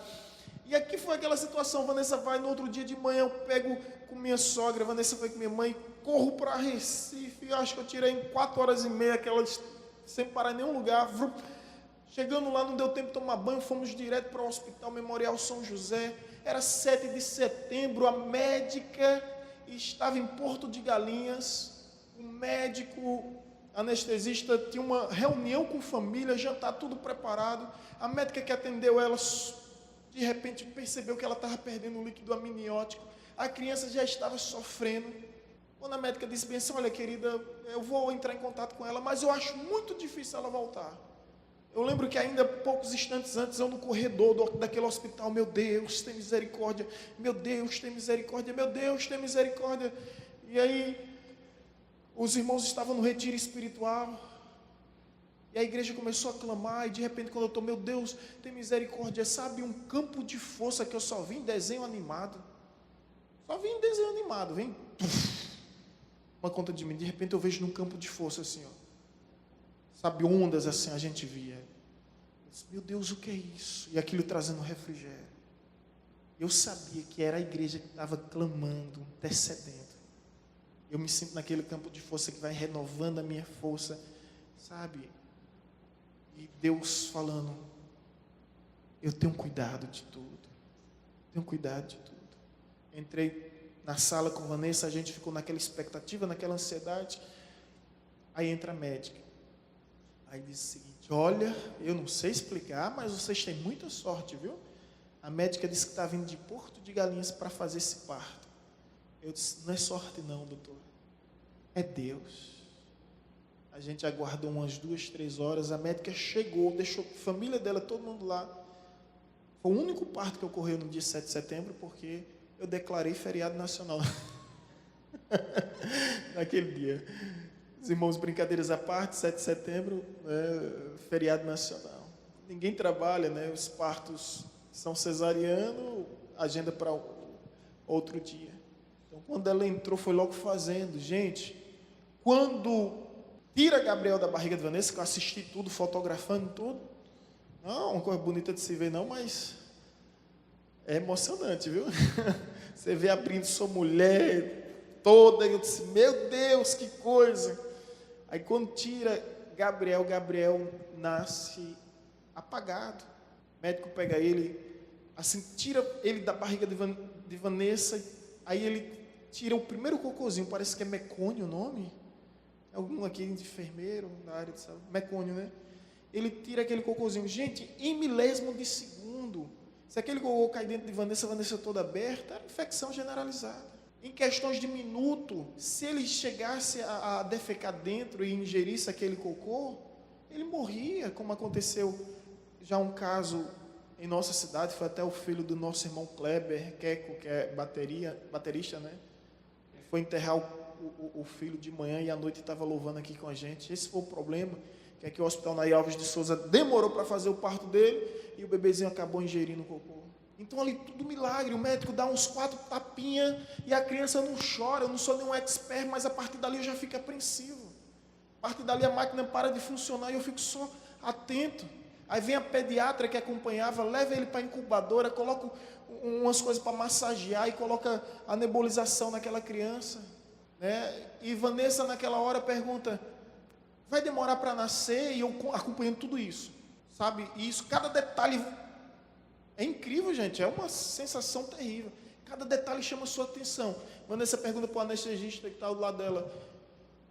E aqui foi aquela situação, Vanessa vai no outro dia de manhã, eu pego com minha sogra, Vanessa foi com minha mãe, corro para Recife, acho que eu tirei em 4 horas e meia, aquelas, sem parar em nenhum lugar, chegando lá não deu tempo de tomar banho, fomos direto para o Hospital Memorial São José, era 7 de setembro, a médica estava em Porto de Galinhas, o médico anestesista tinha uma reunião com família, já está tudo preparado, a médica que atendeu ela, de repente percebeu que ela estava perdendo o líquido amniótico, a criança já estava sofrendo, quando a médica disse bem assim, olha querida, eu vou entrar em contato com ela, mas eu acho muito difícil ela voltar. Eu lembro que ainda poucos instantes antes, eu no corredor daquele hospital, meu Deus, tem misericórdia, meu Deus, tem misericórdia, meu Deus, tem misericórdia. E aí, os irmãos estavam no retiro espiritual, e a igreja começou a clamar, e de repente quando eu estou, meu Deus, tem misericórdia, sabe, um campo de força que eu só vi em desenho animado, vem, uma conta de mim, de repente eu vejo num campo de força assim, sabe, ondas assim a gente via, eu disse, meu Deus, o que é isso? E aquilo trazendo refrigério, eu sabia que era a igreja que estava clamando, intercedendo, eu me sinto naquele campo de força que vai renovando a minha força, sabe, e Deus falando, eu tenho cuidado de tudo, entrei na sala com Vanessa, a gente ficou naquela expectativa, naquela ansiedade, aí entra a médica, aí diz o seguinte, olha, eu não sei explicar, mas vocês têm muita sorte, viu? A médica disse que está vindo de Porto de Galinhas para fazer esse parto. Eu disse, não é sorte não, doutor, é Deus. A gente aguardou umas 2, 3 horas, a médica chegou, deixou a família dela, todo mundo lá. Foi o único parto que ocorreu no dia 7 de setembro, porque eu declarei feriado nacional naquele dia. Os irmãos, brincadeiras à parte, 7 de setembro, feriado nacional. Ninguém trabalha, né? Os partos são cesarianos, agenda para outro dia. Então, quando ela entrou, foi logo fazendo. Gente, quando tira Gabriel da barriga de Vanessa, que eu assisti tudo, fotografando tudo, não, uma coisa bonita de se ver não, mas é emocionante, viu? Você vê abrindo sua mulher toda, eu disse, meu Deus, que coisa. Aí quando tira Gabriel nasce apagado. O médico pega ele, assim, tira ele da barriga de Vanessa, aí ele tira o primeiro cocôzinho, parece que é mecônio o nome. Algum aqui de enfermeiro, na área de saúde, mecônio, né? Ele tira aquele cocôzinho. Gente, em milésimo de segundo, se aquele cocô cai dentro de Vanessa toda aberta, era infecção generalizada. Em questões de minuto, se ele chegasse a defecar dentro e ingerisse aquele cocô, ele morria, como aconteceu já um caso em nossa cidade, foi até o filho do nosso irmão Kleber, Queco, que é baterista, né? Ele foi enterrar o filho de manhã e à noite estava louvando aqui com a gente. Esse foi o problema, que aqui o Hospital Nair Alves de Souza demorou para fazer o parto dele e o bebezinho acabou ingerindo o cocô. Então ali tudo milagre, o médico dá uns 4 tapinhas e a criança não chora. Eu não sou nenhum expert, mas a partir dali eu já fico apreensivo. A partir dali a máquina para de funcionar e eu fico só atento. Aí vem a pediatra que acompanhava, leva ele para a incubadora, coloca umas coisas para massagear e coloca a nebulização naquela criança, né? E Vanessa naquela hora pergunta, vai demorar para nascer, e eu acompanhando tudo isso, sabe? E isso, cada detalhe é incrível, gente, é uma sensação terrível. Cada detalhe chama a sua atenção. Vanessa pergunta para o anestesista que está do lado dela: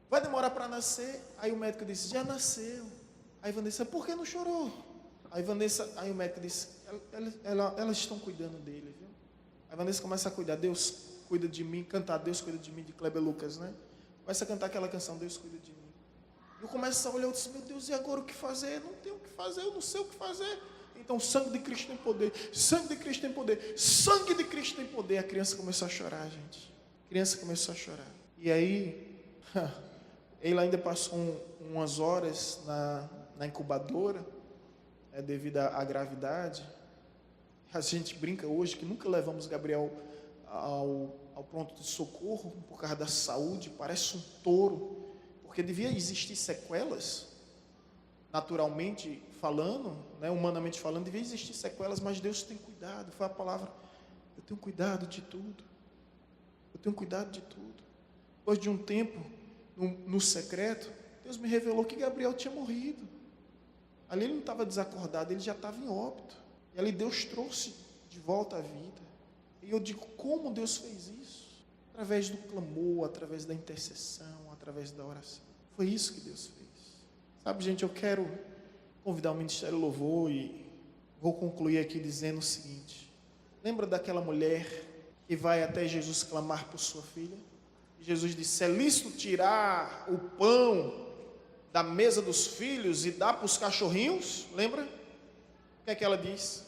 vai demorar para nascer? Aí o médico disse: já nasceu. Aí Vanessa: por que não chorou? Aí o médico disse: elas estão cuidando dele, viu? Aí Vanessa começa a cuidar: Deus cuida de mim, cantar Deus cuida de mim, de Kleber Lucas, né? Começa a cantar aquela canção, Deus cuida de mim. Eu começo a olhar, eu disse: meu Deus, e agora o que fazer? Não tenho o que fazer, eu não sei o que fazer. Então, sangue de Cristo tem poder, sangue de Cristo tem poder, sangue de Cristo tem poder. A criança começou a chorar, gente. A criança começou a chorar. E aí, ele ainda passou umas horas na incubadora, devido à gravidade. A gente brinca hoje que nunca levamos Gabriel ao pronto de socorro por causa da saúde, parece um touro, porque devia existir sequelas, naturalmente falando, né, humanamente falando, devia existir sequelas, mas Deus tem cuidado. Foi a palavra: eu tenho cuidado de tudo, eu tenho cuidado de tudo. Depois de um tempo, no secreto, Deus me revelou que Gabriel tinha morrido. Ali ele não estava desacordado, ele já estava em óbito, e ali Deus trouxe de volta à vida. E eu digo: como Deus fez isso? Através do clamor, através da intercessão, através da oração. Foi isso que Deus fez. Sabe, gente, eu quero convidar o Ministério Louvor e vou concluir aqui dizendo o seguinte: lembra daquela mulher que vai até Jesus clamar por sua filha? E Jesus disse: é lícito tirar o pão da mesa dos filhos e dar para os cachorrinhos? Lembra? O que é que ela diz?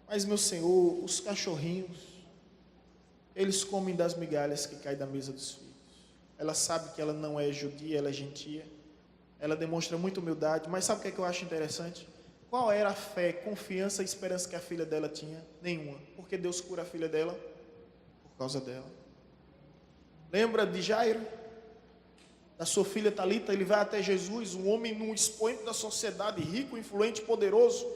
Mas, meu Senhor, os cachorrinhos, eles comem das migalhas que caem da mesa dos filhos. Ela sabe que ela não é judia, ela é gentia. Ela demonstra muita humildade, mas sabe o que é que eu acho interessante? Qual era a fé, confiança e esperança que a filha dela tinha? Nenhuma. Porque Deus cura a filha dela por causa dela. Lembra de Jairo? Da sua filha Talita? Ele vai até Jesus, um homem num expoente da sociedade, rico, influente, poderoso.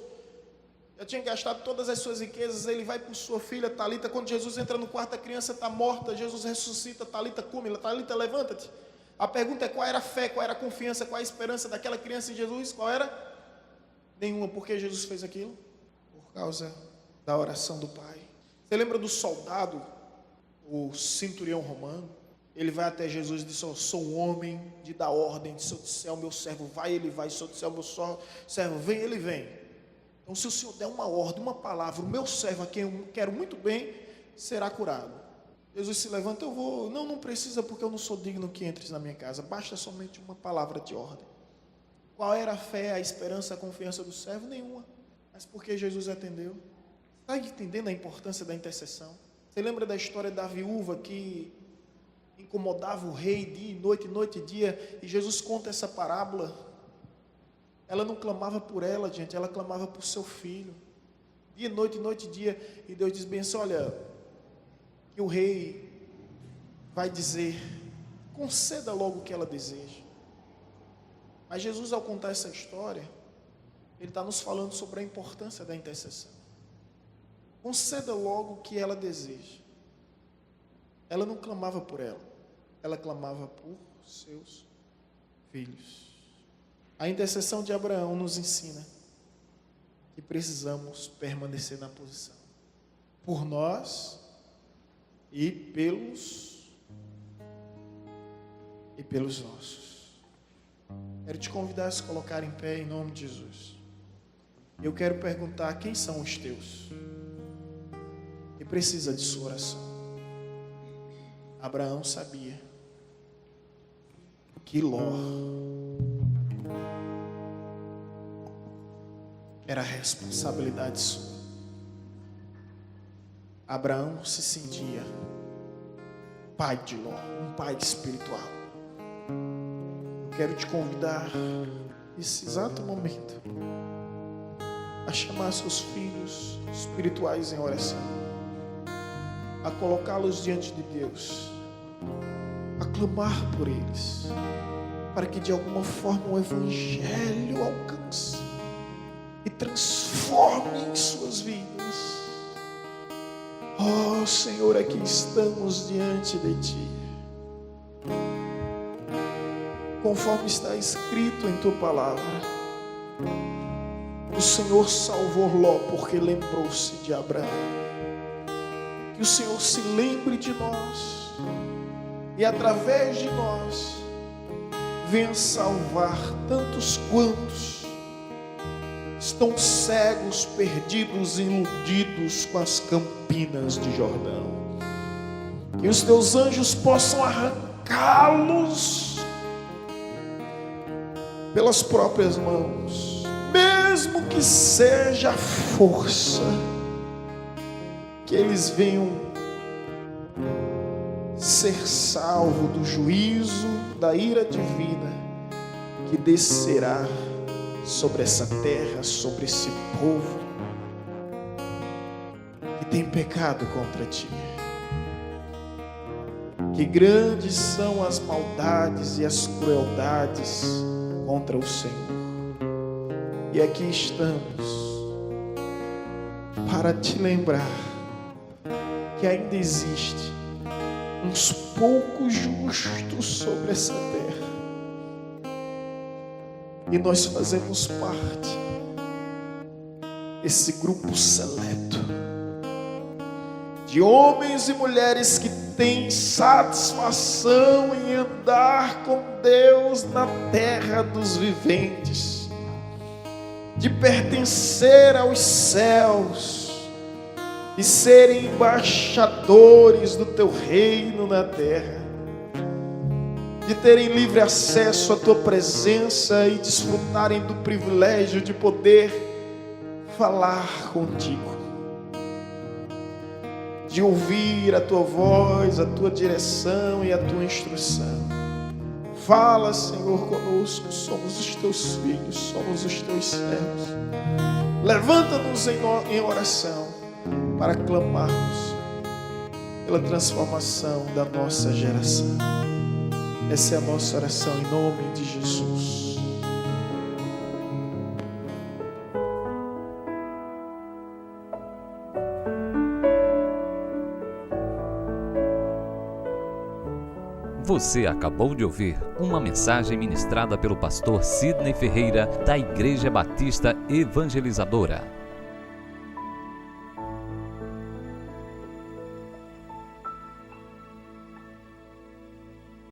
Já tinha gastado todas as suas riquezas. Ele vai por sua filha Talita. Quando Jesus entra no quarto, a criança está morta. Jesus ressuscita. Talita, come. Talita, levanta-te. A pergunta é: qual era a fé, qual era a confiança, qual a esperança daquela criança em Jesus? Qual era? Nenhuma. Por que Jesus fez aquilo? Por causa da oração do Pai. Você lembra do soldado, o centurião romano? Ele vai até Jesus e diz: eu sou um homem de dar ordem. Se eu disser ao meu servo, vai, ele vai. Se eu disser ao meu servo, vem, ele vem. Então, se o Senhor der uma ordem, uma palavra, o meu servo, a quem eu quero muito bem, será curado. Jesus se levanta: eu vou. Não precisa, porque eu não sou digno que entres na minha casa. Basta somente uma palavra de ordem. Qual era a fé, a esperança, a confiança do servo? Nenhuma. Mas por que Jesus atendeu? Está entendendo a importância da intercessão? Você lembra da história da viúva que incomodava o rei dia e noite e dia? E Jesus conta essa parábola. Ela não clamava por ela, gente, ela clamava por seu filho. Dia, noite e dia. E Deus diz bem assim: olha, que o rei vai dizer, conceda logo o que ela deseja. Mas Jesus, ao contar essa história, ele está nos falando sobre a importância da intercessão. Conceda logo o que ela deseja. Ela não clamava por ela clamava por seus filhos. A intercessão de Abraão nos ensina que precisamos permanecer na posição, por nós e pelos nossos. Quero te convidar a se colocar em pé em nome de Jesus. Eu quero perguntar: quem são os teus? E precisa de sua oração. Abraão sabia que Ló era a responsabilidade sua. Abraão se sentia pai de Ló, um pai espiritual. Eu quero te convidar nesse exato momento a chamar seus filhos espirituais em oração, a colocá-los diante de Deus, a clamar por eles, para que de alguma forma o Evangelho alcance e transforme suas vidas. Oh Senhor, aqui estamos diante de Ti. conforme está escrito em tua palavra. O Senhor salvou Ló porque lembrou-se de Abraão. Que o Senhor se lembre de nós e através de nós venha salvar tantos quantos estão cegos, perdidos, iludidos com as campinas de Jordão. Que os teus anjos possam arrancá-los pelas próprias mãos, mesmo que seja a força, que eles venham ser salvos do juízo, da ira divina que descerá sobre essa terra, sobre esse povo que tem pecado contra ti. Que grandes são as maldades e as crueldades contra o Senhor. E aqui estamos para te lembrar que ainda existe uns poucos justos sobre essa terra. E nós fazemos parte desse grupo seleto de homens e mulheres que têm satisfação em andar com Deus na terra dos viventes, de pertencer aos céus e serem embaixadores do teu reino na terra, de terem livre acesso à tua presença e desfrutarem do privilégio de poder falar contigo, de ouvir a tua voz, a tua direção e a tua instrução. Fala, Senhor, conosco, somos os teus filhos, somos os teus servos. Levanta-nos em oração para clamarmos pela transformação da nossa geração. Essa é a nossa oração em nome de Jesus. Você acabou de ouvir uma mensagem ministrada pelo pastor Sidney Ferreira, da Igreja Batista Evangelizadora.